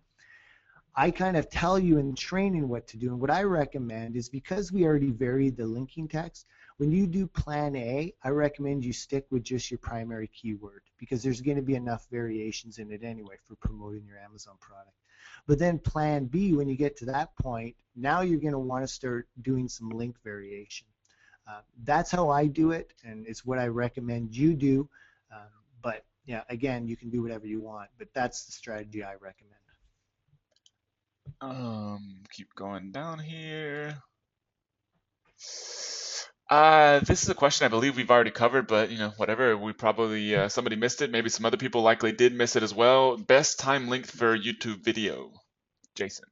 [SPEAKER 2] I kind of tell you in training what to do, and what I recommend is, because we already varied the linking text, when you do plan A, I recommend you stick with just your primary keyword, because there's going to be enough variations in it anyway for promoting your Amazon product. But then plan B, when you get to that point, now you're going to want to start doing some link variation. That's how I do it, and it's what I recommend you do. But yeah, again, you can do whatever you want, but that's the strategy I recommend.
[SPEAKER 1] Keep going down here. This is a question I believe we've already covered, but whatever. We probably somebody missed it. Maybe some other people likely did miss it as well. Best time length for YouTube video, Jason.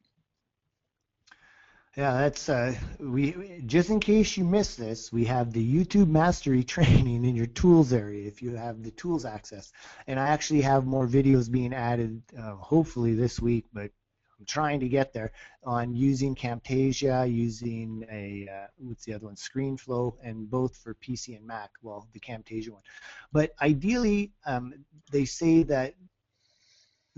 [SPEAKER 2] Yeah, that's we just in case you missed this, we have the YouTube Mastery training in your tools area if you have the tools access, and I actually have more videos being added hopefully this week, but I'm trying to get there, on using Camtasia, using what's the other one, ScreenFlow, and both for PC and Mac. Well, the Camtasia one, but ideally they say that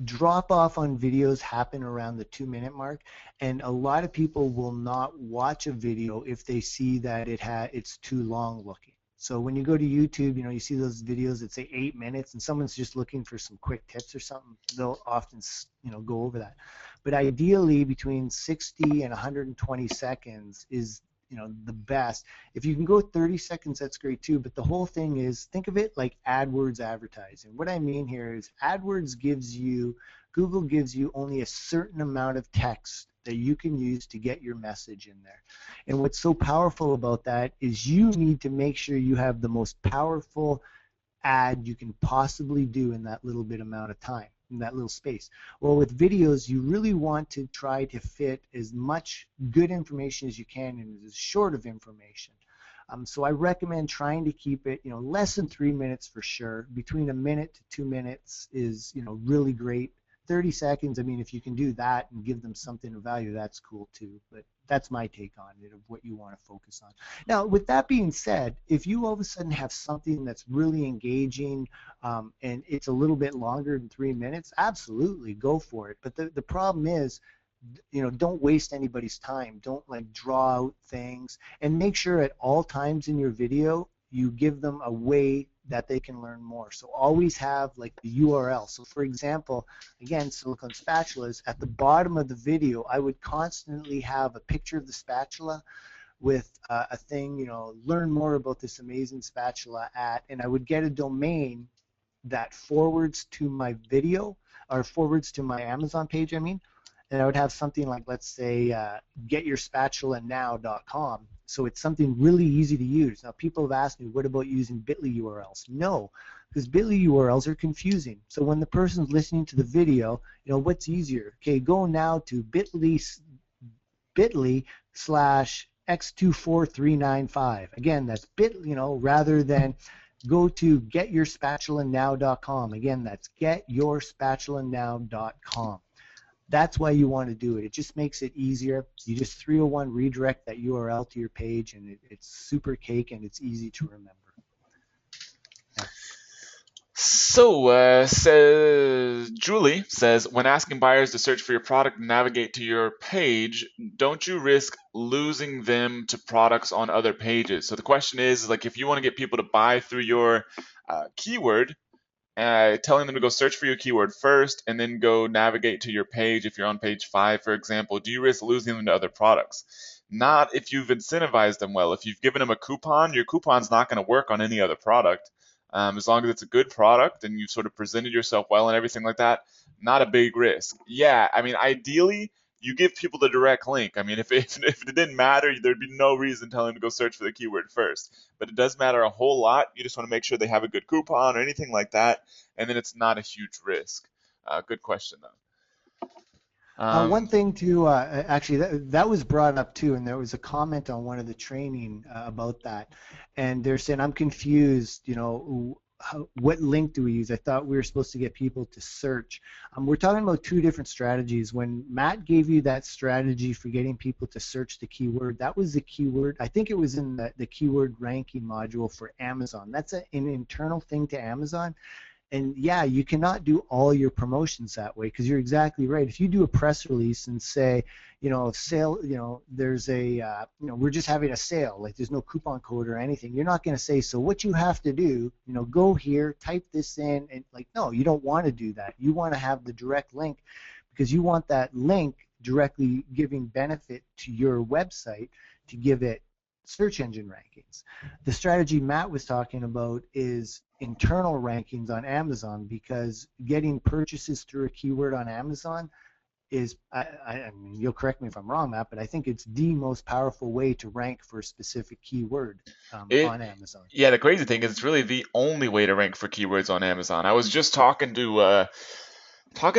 [SPEAKER 2] drop off on videos happen around the 2-minute mark, and a lot of people will not watch a video if they see that it's too long looking. So when you go to YouTube, you see those videos that say 8 minutes, and someone's just looking for some quick tips or something, they'll often go over that. But ideally, between 60 and 120 seconds is the best. If you can go 30 seconds, that's great too, but the whole thing is, think of it like AdWords advertising. What I mean here is AdWords Google gives you only a certain amount of text that you can use to get your message in there. And what's so powerful about that is you need to make sure you have the most powerful ad you can possibly do in that little bit amount of time, in that little space. Well, with videos, you really want to try to fit as much good information as you can in as short of information. So I recommend trying to keep it, less than 3 minutes for sure. Between 1 minute to 2 minutes is, really great. 30 seconds, I mean, if you can do that and give them something of value, that's cool too. But that's my take on it, of what you want to focus on. Now, with that being said, if you all of a sudden have something that's really engaging and it's a little bit longer than 3 minutes, absolutely go for it. But the problem is, don't waste anybody's time. Don't draw out things, and make sure at all times in your video you give them a way that they can learn more. So always have the URL. So for example, again, silicone spatulas, at the bottom of the video, I would constantly have a picture of the spatula with a thing, learn more about this amazing spatula and I would get a domain that forwards to my video, or forwards to my Amazon page, I mean, and I would have something like, let's say, getyourspatulanow.com. So it's something really easy to use. Now, people have asked me, what about using Bitly URLs? No, because Bitly URLs are confusing. So when the person's listening to the video, what's easier? Okay, go now to bit.ly/x24395. Again, that's bit, rather than go to getyourspatulanow.com. Again, that's getyourspatulanow.com. That's why you want to do it. It just makes it easier. You just 301 redirect that URL to your page, and it's super cake, and it's easy to remember.
[SPEAKER 1] So, says Julie says, when asking buyers to search for your product and navigate to your page, don't you risk losing them to products on other pages? So the question is, like, if you want to get people to buy through your keyword, telling them to go search for your keyword first and then go navigate to your page, if you're on page 5, for example, do you risk losing them to other products? Not if you've incentivized them well. If you've given them a coupon, your coupon's not going to work on any other product. As long as it's a good product and you've sort of presented yourself well and everything like that, not a big risk. Yeah, I mean, ideally, you give people the direct link. I mean, if it didn't matter, there'd be no reason telling them to go search for the keyword first. But it does matter a whole lot. You just want to make sure they have a good coupon or anything like that, and then it's not a huge risk. Good question, though.
[SPEAKER 2] One thing too, actually, that was brought up too, and there was a comment on one of the training about that, and they're saying, I'm confused, what link do we use? I thought we were supposed to get people to search. We're talking about two different strategies. When Matt gave you that strategy for getting people to search the keyword, that was the keyword, I think it was in the keyword ranking module for Amazon. That's an internal thing to Amazon. And yeah, you cannot do all your promotions that way, because you're exactly right. If you do a press release and say, sale, there's a, we're just having a sale, like there's no coupon code or anything, you're not going to say, so what you have to do, go here, type this in, and like, no, you don't want to do that. You want to have the direct link, because you want that link directly giving benefit to your website to give it search engine rankings. The strategy Matt was talking about is internal rankings on Amazon, because getting purchases through a keyword on Amazon is, I mean, you'll correct me if I'm wrong, Matt, but I think it's the most powerful way to rank for a specific keyword on Amazon.
[SPEAKER 1] Yeah, the crazy thing is it's really the only way to rank for keywords on Amazon. I was just talking to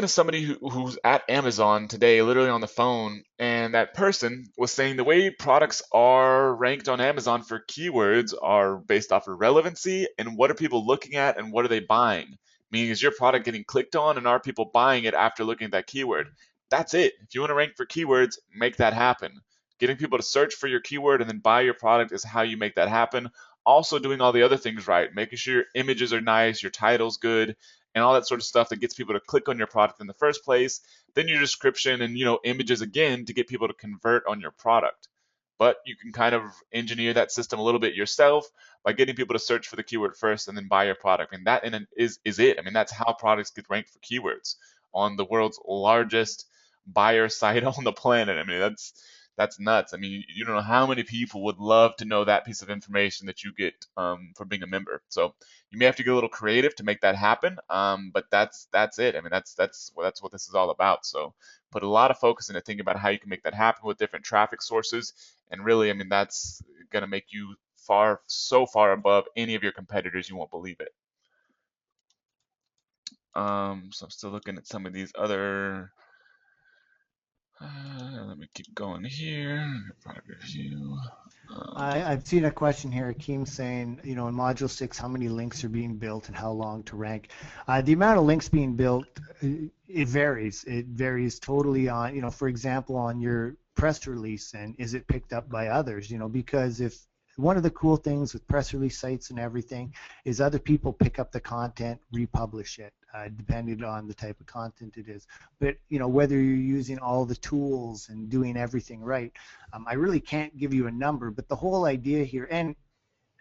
[SPEAKER 1] somebody who's at Amazon today, literally on the phone, and that person was saying the way products are ranked on Amazon for keywords are based off of relevancy and what are people looking at and what are they buying. Meaning, is your product getting clicked on and are people buying it after looking at that keyword? That's it. If you want to rank for keywords, make that happen. Getting people to search for your keyword and then buy your product is how you make that happen. Also doing all the other things right, making sure your images are nice, your title's good, and all that sort of stuff that gets people to click on your product in the first place, then your description and images again to get people to convert on your product. But you can kind of engineer that system a little bit yourself by getting people to search for the keyword first and then buy your product. And that is it. I mean, that's how products get ranked for keywords on the world's largest buyer site on the planet. I mean, that's nuts. I mean, you don't know how many people would love to know that piece of information that you get for being a member. So you may have to get a little creative to make that happen, but that's it. I mean, that's what this is all about. So put a lot of focus into thinking about how you can make that happen with different traffic sources, and really, I mean, that's going to make you so far above any of your competitors, you won't believe it. So I'm still looking at some of these other. Let me keep going here. Product review.
[SPEAKER 2] I've seen a question here, Akeem, saying, in Module 6, how many links are being built and how long to rank? The amount of links being built, it varies. It varies totally on, for example, on your press release, and is it picked up by others? Because if one of the cool things with press release sites and everything is other people pick up the content, republish it, depending on the type of content it is. But whether you're using all the tools and doing everything right, I really can't give you a number. But the whole idea here, and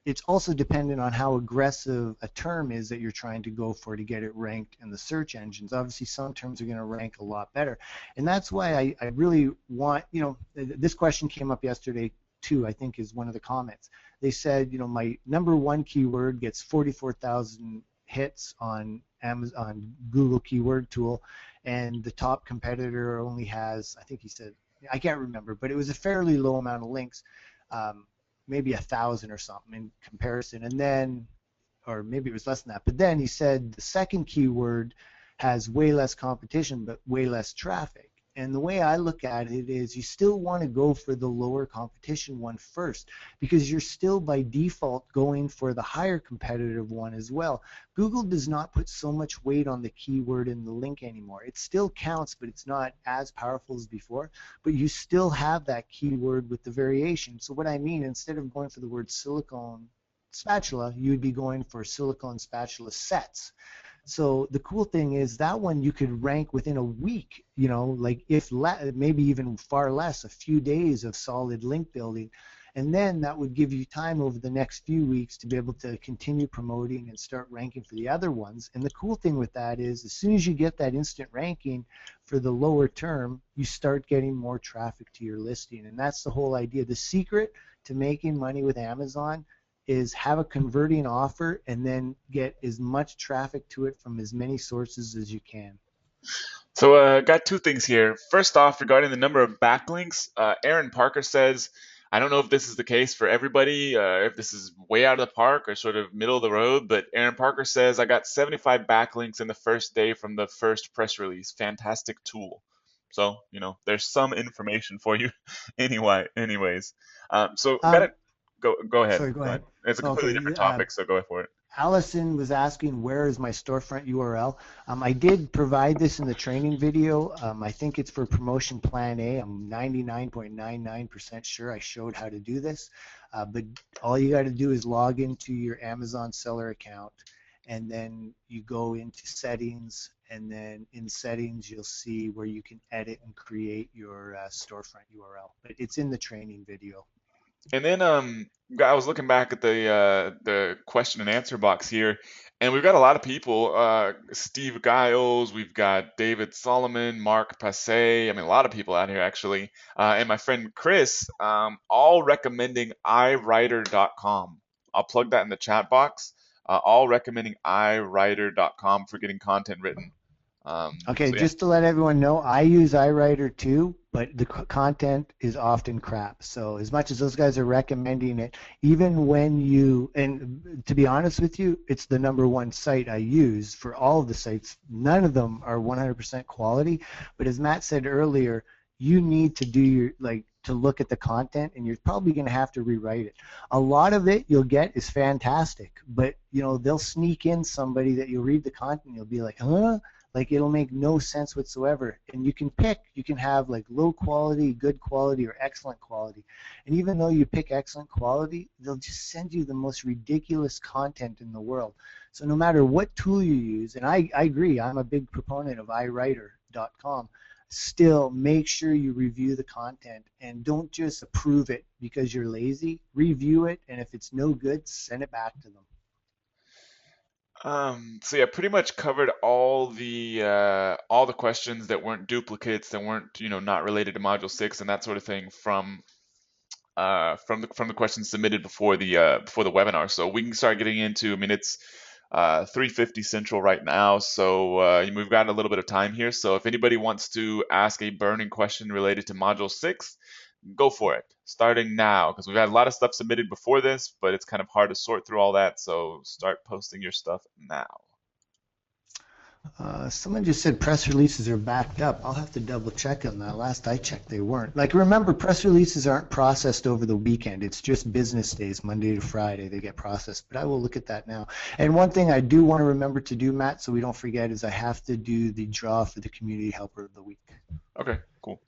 [SPEAKER 2] it's also dependent on how aggressive a term is that you're trying to go for to get it ranked in the search engines. Obviously, some terms are going to rank a lot better, and that's why I really want, this question came up yesterday too, I think, is one of the comments. They said, my number one keyword gets 44,000 hits on Amazon Google Keyword Tool, and the top competitor only has, I think he said, I can't remember, but it was a fairly low amount of links, um, maybe 1,000 or something in comparison. And then, or maybe it was less than that. But then he said the second keyword has way less competition, but way less traffic. And the way I look at it is you still want to go for the lower competition one first because you're still by default going for the higher competitive one as well. Google does not put so much weight on the keyword in the link anymore. It still counts, but it's not as powerful as before. But you still have that keyword with the variation. So what I mean, instead of going for the word silicone spatula, you would be going for silicone spatula sets. So the cool thing is that one you could rank within a week, like if maybe even far less, a few days of solid link building. And then that would give you time over the next few weeks to be able to continue promoting and start ranking for the other ones. And the cool thing with that is as soon as you get that instant ranking for the lower term, you start getting more traffic to your listing. And that's the whole idea. The secret to making money with Amazon is have a converting offer and then get as much traffic to it from as many sources as you can.
[SPEAKER 1] So, got two things here. First off, regarding the number of backlinks, Aaron Parker says, I don't know if this is the case for everybody, if this is way out of the park or sort of middle of the road, but Aaron Parker says, I got 75 backlinks in the first day from the first press release. Fantastic tool. So, there's some information for you anyways. So, got
[SPEAKER 2] Um,
[SPEAKER 1] to go ahead.
[SPEAKER 2] Sorry, go
[SPEAKER 1] Go ahead.
[SPEAKER 2] ahead.
[SPEAKER 1] It's a completely
[SPEAKER 2] Okay,
[SPEAKER 1] different topic, so go for it.
[SPEAKER 2] Allison was asking where is my storefront URL. I did provide this in the training video. I think it's for promotion plan A. I'm 99.99% sure I showed how to do this. But all you got to do is log into your Amazon seller account, and then you go into settings, and then in settings you'll see where you can edit and create your storefront URL. But it's in the training video.
[SPEAKER 1] And then I was looking back at the question and answer box here, and we've got a lot of people. Steve Giles, we've got David Solomon, Mark Passe. I mean, a lot of people out here actually. And my friend Chris, all recommending iWriter.com. I'll plug that in the chat box. All recommending iWriter.com for getting content written.
[SPEAKER 2] Okay,
[SPEAKER 1] So yeah.
[SPEAKER 2] just to let everyone know, I use iWriter too, but the content is often crap. So as much as those guys are recommending it, even when and to be honest with you, it's the #1 site I use for all of the sites. None of them are 100% quality, but as Matt said earlier, you need to do to look at the content, and you're probably going to have to rewrite it. A lot of it you'll get is fantastic, but they'll sneak in somebody that you'll read the content and you'll be like, huh? Like it'll make no sense whatsoever. And you can have like low quality, good quality, or excellent quality. And even though you pick excellent quality, they'll just send you the most ridiculous content in the world. So no matter what tool you use, and I agree, I'm a big proponent of iWriter.com, still make sure you review the content and don't just approve it because you're lazy. Review it, and if it's no good, send it back to them.
[SPEAKER 1] So yeah, pretty much covered all the questions that weren't duplicates, that weren't, not related to Module 6 and that sort of thing from the questions submitted before the webinar. So we can start getting into, I mean, it's 3:50 Central right now, so we've got a little bit of time here. So if anybody wants to ask a burning question related to Module 6, go for it, starting now, because we've had a lot of stuff submitted before this, but it's kind of hard to sort through all that, so start posting your stuff now.
[SPEAKER 2] Someone just said press releases are backed up. I'll have to double check on that. Last I checked, they weren't. Like, remember, press releases aren't processed over the weekend. It's just business days, Monday to Friday, they get processed. But I will look at that now. And one thing I do want to remember to do, Matt, so we don't forget, is I have to do the draw for the Community Helper of the Week.
[SPEAKER 1] Okay, cool.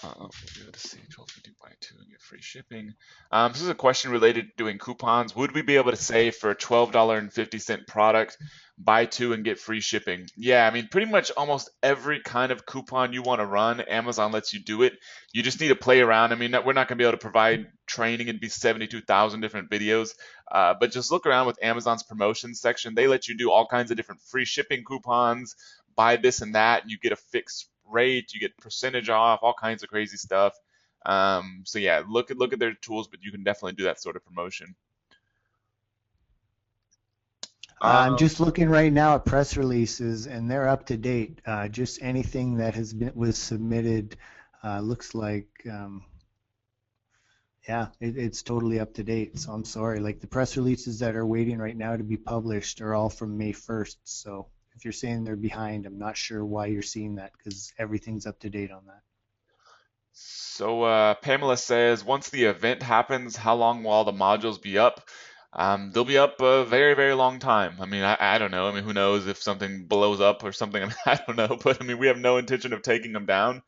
[SPEAKER 1] We'll be able to see 1250 buy 2 and get free shipping. This is a question related to doing coupons. Would we be able to say for a $12.50 product, buy 2 and get free shipping? Yeah, I mean, pretty much almost every kind of coupon you want to run, Amazon lets you do it. You just need to play around. I mean, we're not going to be able to provide training and be 72,000 different videos, but just look around with Amazon's promotions section. They let you do all kinds of different free shipping coupons, buy this and that, and you get a fixed rate, you get percentage off, all kinds of crazy stuff. So yeah, look at their tools, but you can definitely do that sort of promotion.
[SPEAKER 2] I'm
[SPEAKER 1] Um,
[SPEAKER 2] just looking right now at press releases, and they're up to date. Just anything that was submitted looks like, yeah, it's totally up to date. So I'm sorry. Like the press releases that are waiting right now to be published are all from May 1st. So if you're saying they're behind, I'm not sure why you're seeing that because everything's up to date on that.
[SPEAKER 1] so Pamela says, once the event happens, how long will all the modules be up? They'll be up a very, very long time. I mean, I don't know. I mean, who knows if something blows up or something? I mean, I don't know. But I mean, we have no intention of taking them down.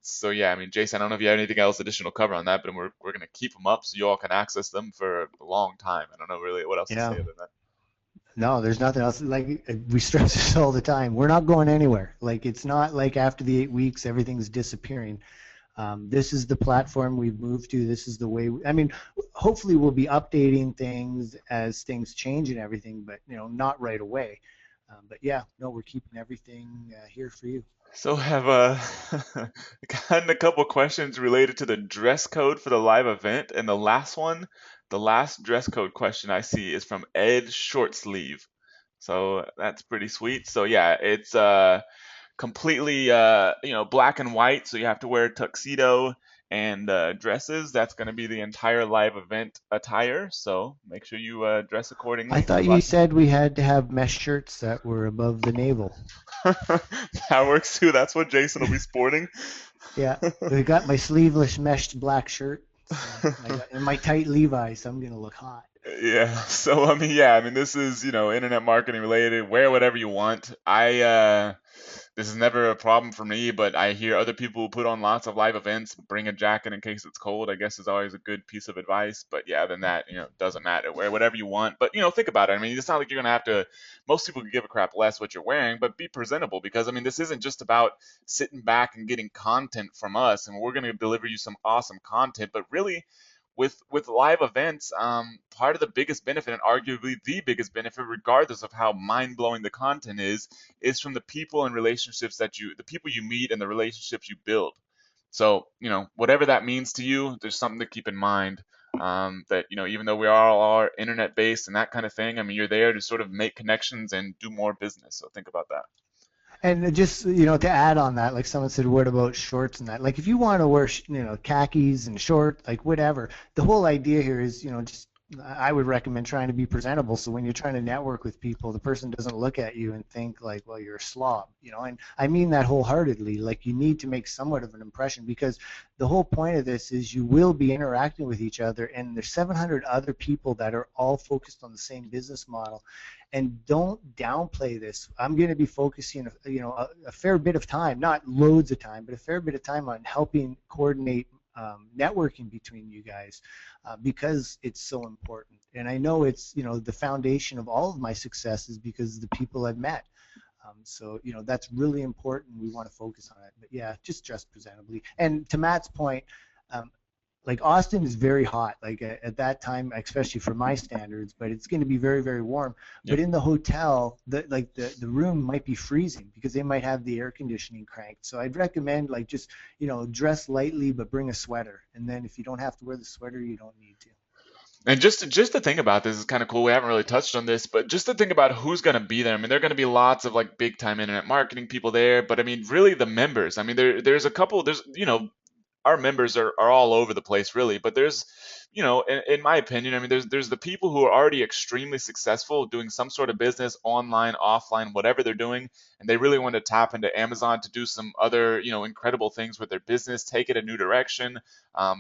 [SPEAKER 1] So yeah, I mean, Jason, I don't know if you have anything else additional to cover on that, but we're gonna keep them up so you all can access them for a long time. I don't know really what else to say
[SPEAKER 2] Yeah.
[SPEAKER 1] other than that.
[SPEAKER 2] No, there's nothing else. Like we stress this all the time. We're not going anywhere. Like it's not like after the 8 weeks everything's disappearing. This is the platform we've moved to. This is the way. I mean, hopefully we'll be updating things as things change and everything, but not right away. But yeah, no, we're keeping everything here for you.
[SPEAKER 1] So have gotten a couple questions related to the dress code for the live event, and the last dress code question I see is from Ed Shortsleeve. So that's pretty sweet. So yeah, it's completely black and white, so you have to wear a tuxedo and dresses. That's going to be the entire live event attire. So make sure you dress
[SPEAKER 2] I
[SPEAKER 1] accordingly
[SPEAKER 2] thought
[SPEAKER 1] because
[SPEAKER 2] you said we had to have mesh shirts that were above the navel.
[SPEAKER 1] that works too. That's what Jason will be sporting.
[SPEAKER 2] Yeah, I got my sleeveless meshed black shirt, so I got and my tight Levi's, so I'm gonna look hot.
[SPEAKER 1] Yeah. So I mean, yeah, I mean this is, internet marketing related. Wear whatever you want. This is never a problem for me, but I hear other people who put on lots of live events, bring a jacket in case it's cold, I guess is always a good piece of advice. But yeah, then that, doesn't matter. Wear whatever you want. But, think about it. I mean, it's not like you're gonna have to most people could give a crap less what you're wearing, but be presentable because I mean this isn't just about sitting back and getting content from us and we're gonna deliver you some awesome content, but really with live events, part of the biggest benefit and arguably the biggest benefit, regardless of how mind blowing the content is from the people and relationships the people you meet and the relationships you build. So, whatever that means to you, there's something to keep in mind. That even though we all are internet based and that kind of thing, I mean, you're there to sort of make connections and do more business. So think about that.
[SPEAKER 2] And just to add on that, like someone said, what about shorts and that? Like if you want to wear khakis and short, like whatever. The whole idea here is just I would recommend trying to be presentable. So when you're trying to network with people, the person doesn't look at you and think like, well, you're a slob, And I mean that wholeheartedly. Like you need to make somewhat of an impression because the whole point of this is you will be interacting with each other, and there's 700 other people that are all focused on the same business model. And don't downplay this. I'm going to be focusing, a fair bit of time, not loads of time, but a fair bit of time on helping coordinate networking between you guys because it's so important. And I know it's, the foundation of all of my success is because of the people I've met. So, that's really important. We want to focus on it. But yeah, just dress presentably. And to Matt's point, um, like Austin is very hot, like at that time, especially for my standards, but it's going to be very, very warm.
[SPEAKER 1] Yep.
[SPEAKER 2] But in the hotel, the room might be freezing because they might have the air conditioning cranked. So I'd recommend like just, dress lightly, but bring a sweater. And then if you don't have to wear the sweater, you don't need to.
[SPEAKER 1] And just to think about this is kind of cool. We haven't really touched on this, but just to think about who's going to be there. I mean, there are going to be lots of like big time internet marketing people there, but I mean, really the members. I mean, there's a couple. There's our members are all over the place really, but there's in my opinion, I mean, there's the people who are already extremely successful doing some sort of business online, offline, whatever they're doing, and they really want to tap into Amazon to do some other incredible things with their business, take it a new direction,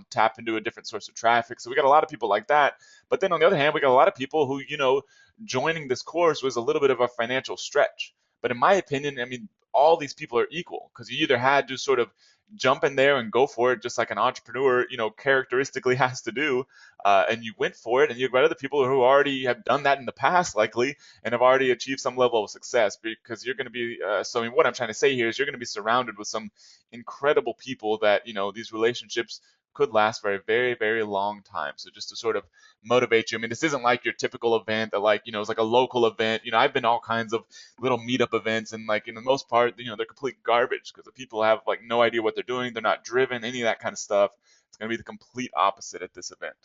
[SPEAKER 1] tap into a different source of traffic. So we got a lot of people like that. But then on the other hand, we got a lot of people who joining this course was a little bit of a financial stretch. But in my opinion, I mean, all these people are equal because you either had to sort of jump in there and go for it, just like an entrepreneur, characteristically has to do, and you went for it. And you've got other people who already have done that in the past, likely, and have already achieved some level of success. Because you're going to be, so I mean, what I'm trying to say here is you're going to be surrounded with some incredible people that these relationships could last for a very, very long time. So just to sort of motivate you. I mean, this isn't like your typical event that like, it's like a local event. I've been all kinds of little meetup events and like in the most part, they're complete garbage because the people have like no idea what they're doing. They're not driven, any of that kind of stuff. It's going to be the complete opposite at this event.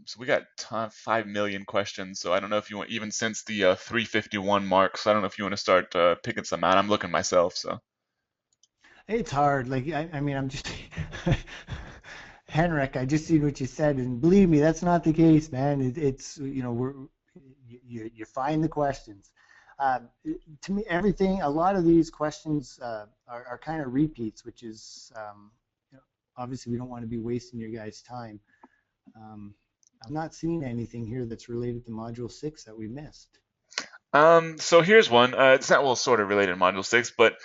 [SPEAKER 1] So we got 5 million questions. So I don't know if you want, even since the 351 mark. So I don't know if you want to start picking some out. I'm looking myself. So
[SPEAKER 2] It's hard. Like I mean, I'm just Henrik. I just seen what you said, and believe me, that's not the case, man. It's we're you find the questions. To me, everything. A lot of these questions are kind of repeats, which is obviously we don't want to be wasting your guys' time. Um, I'm not seeing anything here that's related to Module 6 that we missed.
[SPEAKER 1] so here's one. It's not well sort of related to Module 6, but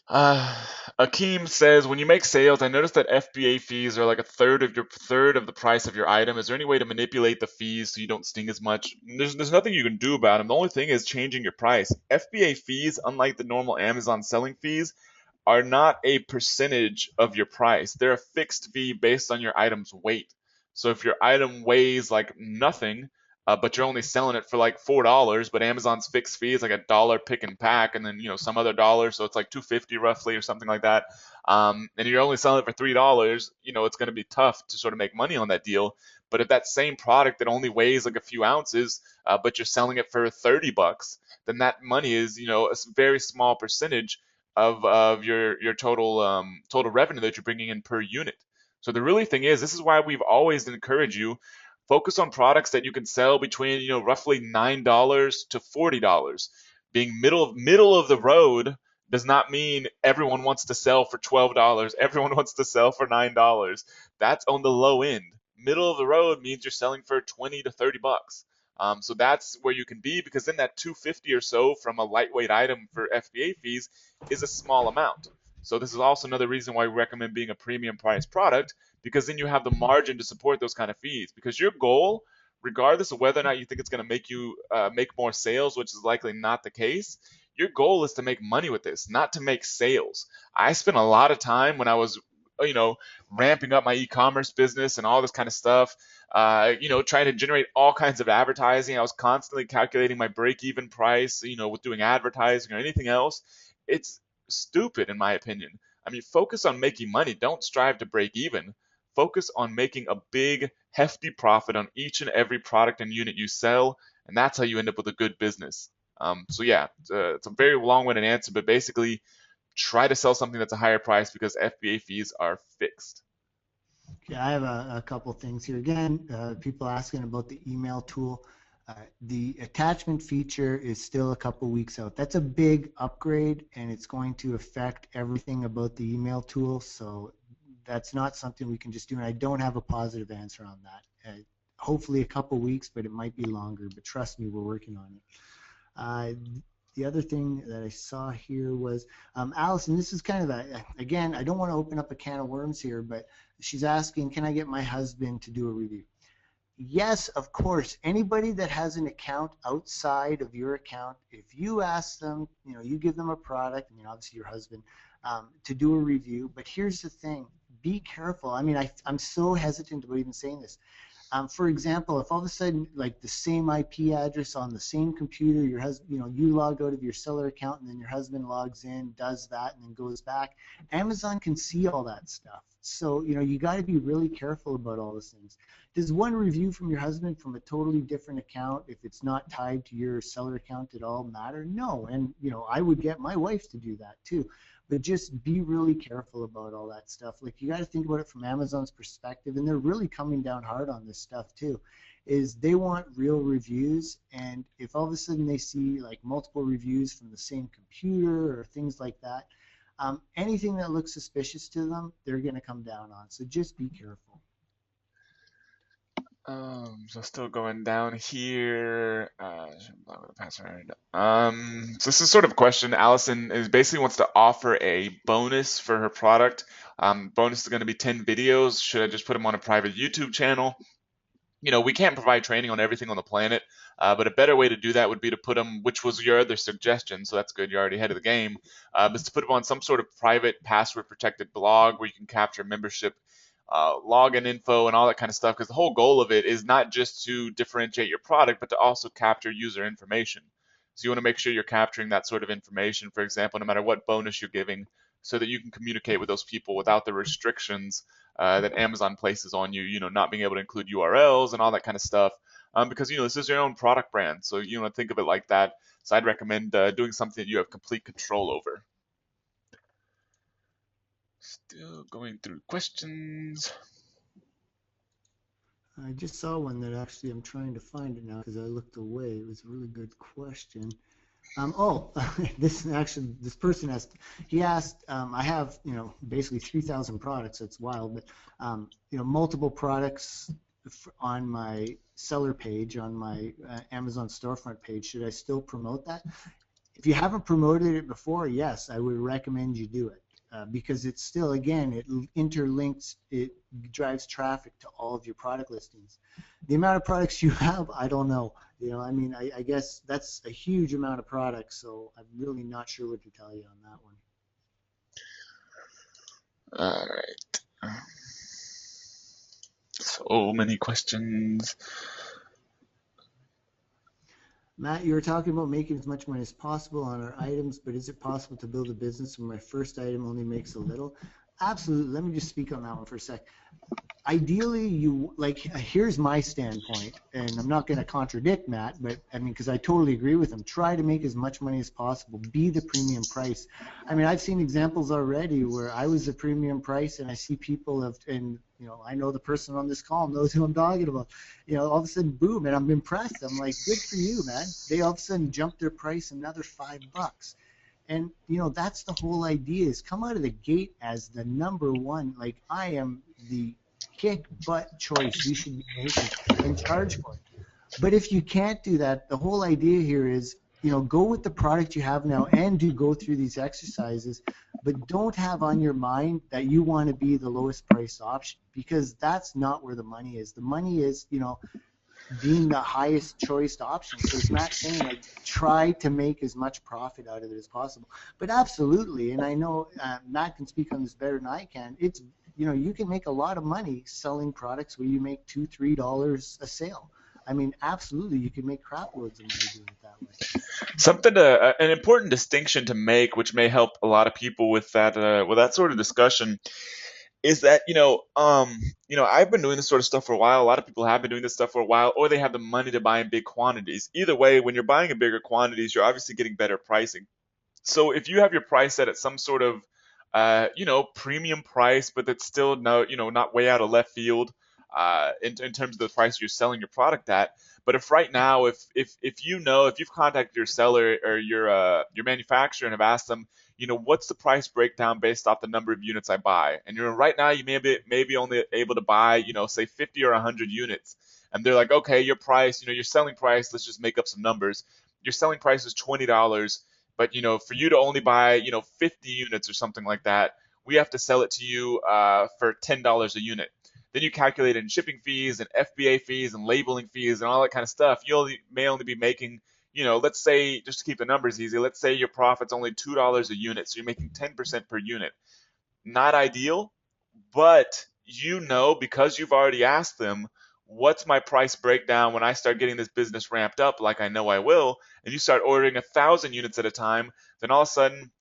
[SPEAKER 1] Uh, Akeem says, when you make sales, I noticed that FBA fees are like a third of the price of your item. Is there any way to manipulate the fees so you don't sting as much? There's nothing you can do about them. The only thing is changing your price. FBA fees, unlike the normal Amazon selling fees, are not a percentage of your price. They're a fixed fee based on your item's weight. So if your item weighs like nothing, but you're only selling it for like $4, but Amazon's fixed fee is like $1 pick and pack, and then some other dollar, so it's like 250 roughly or something like that. And you're only selling it for $3, it's going to be tough to sort of make money on that deal. But if that same product that only weighs like a few ounces, but you're selling it for $30, then that money is a very small percentage of your total revenue that you're bringing in per unit. So the really thing is, this is why we've always encouraged you focus on products that you can sell between roughly $9 to $40. Being middle of the road does not mean everyone wants to sell for $12. Everyone wants to sell for $9. That's on the low end. Middle of the road means you're selling for 20 to 30 bucks. So that's where you can be, because then that 250 or so from a lightweight item for FBA fees is a small amount. So this is also another reason why we recommend being a premium price product, because then you have the margin to support those kind of fees. Because your goal, regardless of whether or not you think it's going to make you make more sales, which is likely not the case, your goal is to make money with this, not to make sales. I spent a lot of time when I was ramping up my e-commerce business and all this kind of stuff, trying to generate all kinds of advertising. I was constantly calculating my break-even price, with doing advertising or anything else. It's stupid, in my opinion. I mean, focus on making money. Don't strive to break even. Focus on making a big, hefty profit on each and every product and unit you sell, and that's how you end up with a good business. So yeah, it's a very long-winded answer, but basically, try to sell something that's a higher price because FBA fees are fixed.
[SPEAKER 2] Yeah, I have a couple things here. Again, people asking about the email tool. The attachment feature is still a couple weeks out. That's a big upgrade, and it's going to affect everything about the email tool. So that's not something we can just do, and I don't have a positive answer on that. Hopefully a couple weeks, but it might be longer. But trust me, we're working on it. The other thing that I saw here was Allison. This is kind of again, I don't want to open up a can of worms here, but she's asking, can I get my husband to do a review? Yes, of course. Anybody that has an account outside of your account, if you ask them, you give them a product, obviously your husband, to do a review. But here's the thing: be careful. I mean, I'm so hesitant about even saying this. For example, if all of a sudden, like the same IP address on the same computer, your husband, you log out of your seller account and then your husband logs in, does that, and then goes back, Amazon can see all that stuff. So, you got to be really careful about all those things. Does one review from your husband from a totally different account, if it's not tied to your seller account at all, matter? No. And, I would get my wife to do that too. But just be really careful about all that stuff. Like, you got to think about it from Amazon's perspective, and they're really coming down hard on this stuff too. Is they want real reviews, and if all of a sudden they see like multiple reviews from the same computer or things like that, anything that looks suspicious to them, they're going to come down on. So just be careful.
[SPEAKER 1] So still going down here. With the password. So this is sort of a question. Allison is basically wants to offer a bonus for her product. Bonus is going to be 10 videos. Should I just put them on a private YouTube channel? We can't provide training on everything on the planet, but a better way to do that would be to put them, which was your other suggestion, so that's good, you're already ahead of the game, is to put them on some sort of private password protected blog where you can capture membership login info and all that kind of stuff, because the whole goal of it is not just to differentiate your product, but to also capture user information. So you want to make sure you're capturing that sort of information, for example, no matter what bonus you're giving. so that you can communicate with those people without the restrictions that Amazon places on you, not being able to include URLs and all that kind of stuff. Because, this is your own product brand. So, think of it like that. So I'd recommend doing something that you have complete control over. Still going through questions.
[SPEAKER 2] I just saw one that actually I'm trying to find it now because I looked away. It was a really good question. This person asked, I have, basically 3,000 products. It's wild, but, multiple products on my seller page, on my Amazon storefront page. Should I still promote that? If you haven't promoted it before, yes, I would recommend you do it. Because it's still, again, it interlinks, it drives traffic to all of your product listings. The amount of products you have, I don't know. I guess that's a huge amount of products, so I'm really not sure what to tell you on that one.
[SPEAKER 1] All right. So many questions.
[SPEAKER 2] Matt, you were talking about making as much money as possible on our items, but is it possible to build a business when my first item only makes a little? Absolutely. Let me just speak on that one for a sec. Ideally, here's my standpoint, and I'm not going to contradict Matt, but because I totally agree with him. Try to make as much money as possible. Be the premium price. I've seen examples already where I was the premium price, and I see people I know the person on this call knows who I'm talking about. All of a sudden, boom, and I'm impressed. I'm like, good for you, man. They all of a sudden jumped their price another $5. And, that's the whole idea, is come out of the gate as the number one. Like, I am the kick butt choice you should be making and charge for it. But if you can't do that, the whole idea here is, go with the product you have now and do go through these exercises, but don't have on your mind that you want to be the lowest price option, because that's not where the money is. The money is, being the highest choice option. So as Matt's saying, try to make as much profit out of it as possible. But absolutely, and I know Matt can speak on this better than I can, it's, you can make a lot of money selling products where you make $2-3 a sale. Absolutely, you can make crap loads of money doing it that way.
[SPEAKER 1] An important distinction to make, which may help a lot of people with that sort of discussion, is that I've been doing this sort of stuff for a while. A lot of people have been doing this stuff for a while, or they have the money to buy in big quantities. Either way, when you're buying in bigger quantities, you're obviously getting better pricing. So if you have your price set at some sort of premium price, but that's still not way out of left field in terms of the price you're selling your product at. But if right now, if you've contacted your seller or your manufacturer and have asked them, what's the price breakdown based off the number of units I buy, and right now you may be only able to buy say 50 or 100 units, and they're like, okay, your price, your selling price, let's just make up some numbers. Your selling price is $20. But for you to only buy 50 units or something like that, we have to sell it to you for $10 a unit. Then you calculate in shipping fees and FBA fees and labeling fees and all that kind of stuff. You may only be making, let's say, just to keep the numbers easy, let's say your profit's only $2 a unit, so you're making 10% per unit. Not ideal, but because you've already asked them, what's my price breakdown when I start getting this business ramped up, like I know I will, and you start ordering 1,000 units at a time, then all of a sudden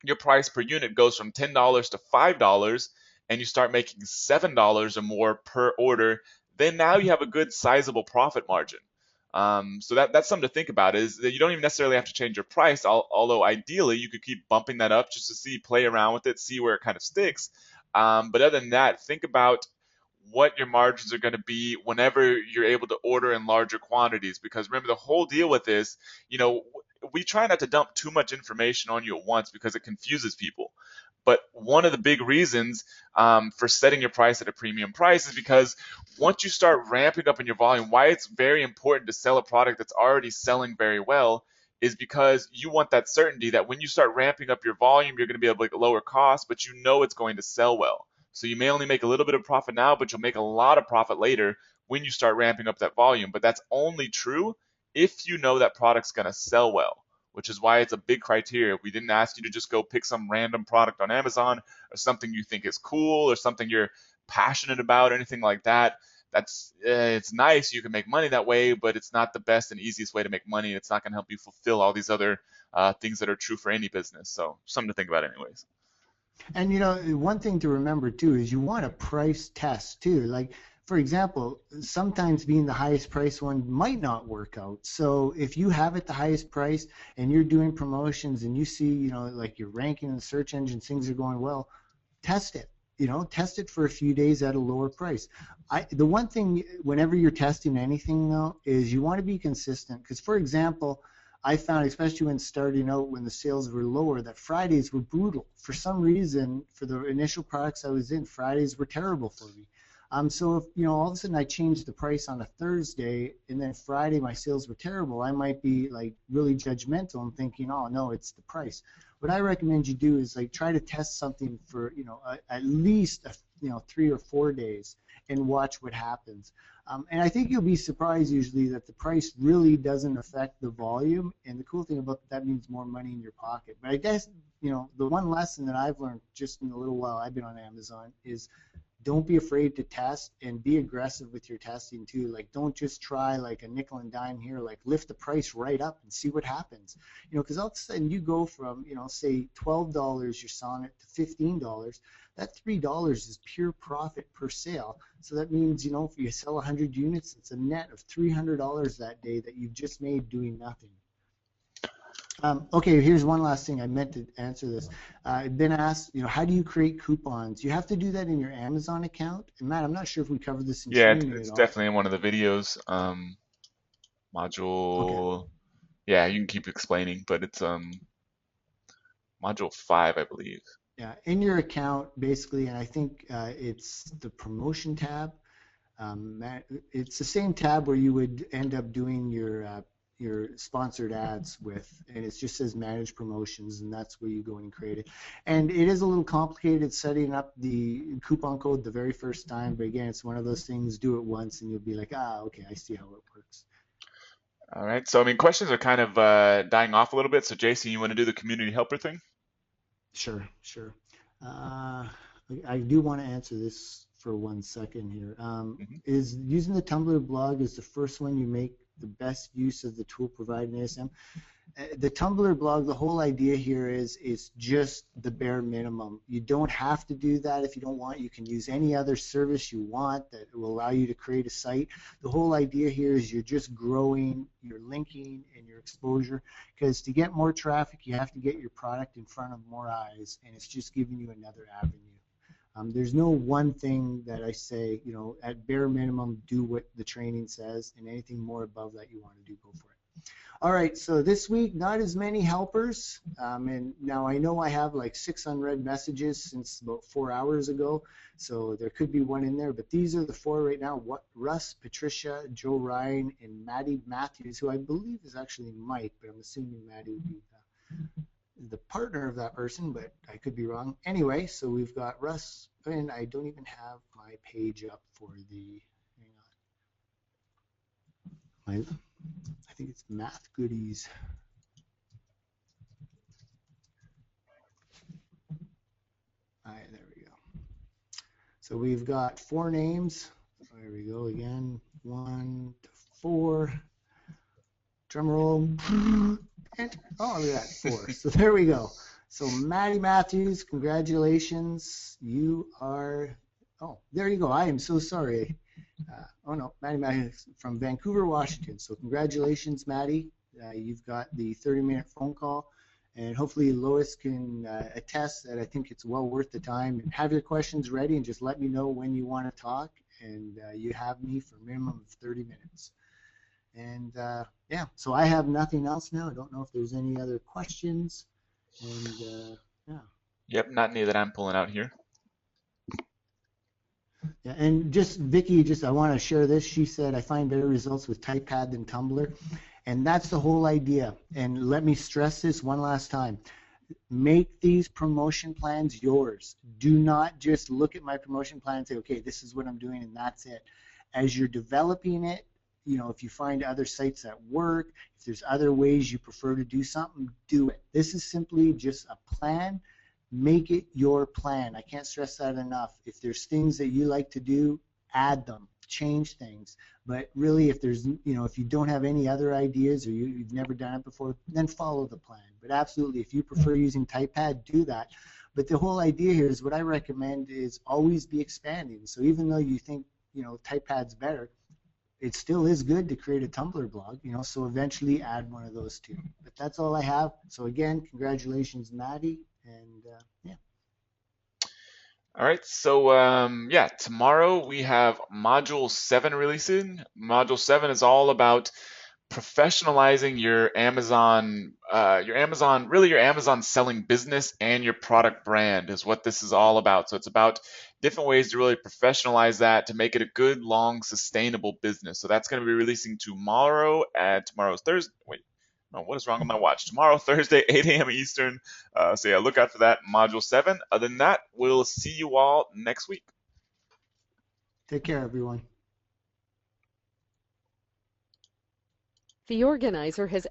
[SPEAKER 1] your price per unit goes from $10 to $5, and you start making $7 or more per order. Then now you have a good sizable profit margin. So that's something to think about, is that you don't even necessarily have to change your price, although ideally you could keep bumping that up just to play around with it, see where it kind of sticks. But other than that, think about what your margins are going to be whenever you're able to order in larger quantities. Because remember, the whole deal with this, we try not to dump too much information on you at once because it confuses people. But one of the big reasons for setting your price at a premium price is because once you start ramping up in your volume, why it's very important to sell a product that's already selling very well is because you want that certainty that when you start ramping up your volume, you're going to be able to lower costs, but it's going to sell well. So you may only make a little bit of profit now, but you'll make a lot of profit later when you start ramping up that volume. But that's only true if you know that product's going to sell well, which is why it's a big criteria. We didn't ask you to just go pick some random product on Amazon or something you think is cool or something you're passionate about or anything like that. It's nice, you can make money that way, but it's not the best and easiest way to make money. It's not going to help you fulfill all these other things that are true for any business. So something to think about anyways.
[SPEAKER 2] And one thing to remember too is you want to price test too. Like for example, sometimes being the highest price one might not work out. So if you have it the highest price and you're doing promotions and you see, like you're ranking in the search engine, things are going well, test it. Test it for a few days at a lower price. The one thing whenever you're testing anything though is you want to be consistent. Because for example, I found, especially when starting out, when the sales were lower, that Fridays were brutal. For some reason, for the initial products I was in, Fridays were terrible for me. So if all of a sudden I changed the price on a Thursday and then Friday my sales were terrible, I might be like really judgmental and thinking, oh no, it's the price. What I recommend you do is like try to test something for at least 3 or 4 days and watch what happens. And I think you'll be surprised usually that the price really doesn't affect the volume. And the cool thing about that means more money in your pocket. But I guess the one lesson that I've learned just in the little while I've been on Amazon is don't be afraid to test and be aggressive with your testing too. Like don't just try like a nickel and dime here, like lift the price right up and see what happens. Because all of a sudden you go from, say $12 you're selling it to $15. That $3 is pure profit per sale. So that means, if you sell 100 units, it's a net of $300 that day that you've just made doing nothing. Okay, here's one last thing. I meant to answer this. I've been asked, how do you create coupons? You have to do that in your Amazon account. And Matt, I'm not sure if we covered this in
[SPEAKER 1] Yeah,
[SPEAKER 2] training
[SPEAKER 1] it's
[SPEAKER 2] at all.
[SPEAKER 1] definitely in one of the videos.
[SPEAKER 2] Okay.
[SPEAKER 1] Module. Yeah, you can keep explaining, but it's module 5, I believe.
[SPEAKER 2] Yeah, in your account, basically, and I think it's the promotion tab. It's the same tab where you would end up doing your sponsored ads with, and it just says manage promotions, and that's where you go and create it. And it is a little complicated setting up the coupon code the very first time, but again, it's one of those things, do it once and you'll be like, okay, I see how it works.
[SPEAKER 1] All right, so questions are kind of dying off a little bit. So Jason, you want to do the community helper thing?
[SPEAKER 2] Sure. I do want to answer this for 1 second here. Is using the Tumblr blog is the first one you make the best use of the tool provided in ASM? The Tumblr blog, the whole idea here is just the bare minimum. You don't have to do that if you don't want. You can use any other service you want that will allow you to create a site. The whole idea here is you're just growing your linking and your exposure, because to get more traffic, you have to get your product in front of more eyes, and it's just giving you another avenue. There's no one thing that I say, at bare minimum, do what the training says, and anything more above that you want to do, go for it. All right, so this week, not as many helpers, and now I know I have like 6 unread messages since about 4 hours ago, so there could be one in there, but these are the 4 right now. Russ, Patricia, Joe Ryan, and Maddie Matthews, who I believe is actually Mike, but I'm assuming Maddie would be the partner of that person, but I could be wrong. Anyway, so we've got Russ, and I don't even have my page up for the, hang on. I think it's Math Goodies. All right, there we go. So we've got 4 names. There we go again. 1 to 4. Drum roll. And, oh, look at that, 4. So there we go. So Maddie Matthews, congratulations. You are, oh, there you go. I am so sorry. Maddie Matthews from Vancouver, Washington. So congratulations, Maddie. You've got the 30-minute phone call. And hopefully Lois can attest that I think it's well worth the time. And have your questions ready and just let me know when you want to talk. And you have me for a minimum of 30 minutes. And yeah, so I have nothing else now. I don't know if there's any other questions. And yeah.
[SPEAKER 1] Yep, not any that I'm pulling out here.
[SPEAKER 2] Yeah, and just Vicky, I want to share this. She said, I find better results with TypePad than Tumblr. And that's the whole idea. And let me stress this one last time. Make these promotion plans yours. Do not just look at my promotion plan and say, okay, this is what I'm doing and that's it. As you're developing it, if you find other sites that work, if there's other ways you prefer to do something, do it. This is simply just a plan. Make it your plan. I can't stress that enough. If there's things that you like to do, add them, change things. But really, if there's, if you don't have any other ideas or you've never done it before, then follow the plan. But absolutely, if you prefer using TypePad, do that. But the whole idea here is what I recommend is always be expanding. So even though you think, TypePad's better, it still is good to create a Tumblr blog, so eventually add one of those two. But that's all I have. So again, congratulations, Maddie. And yeah.
[SPEAKER 1] All right, so yeah, tomorrow we have Module 7 releasing. Module 7 is all about professionalizing your Amazon selling business and your product brand is what this is all about. So it's about different ways to really professionalize that to make it a good, long, sustainable business. So that's going to be releasing tomorrow at tomorrow's Thursday. Wait, no, what is wrong with my watch? Tomorrow, Thursday, 8 a.m. Eastern. So yeah, look out for that, Module 7. Other than that, we'll see you all next week.
[SPEAKER 2] Take care, everyone.
[SPEAKER 3] The organizer has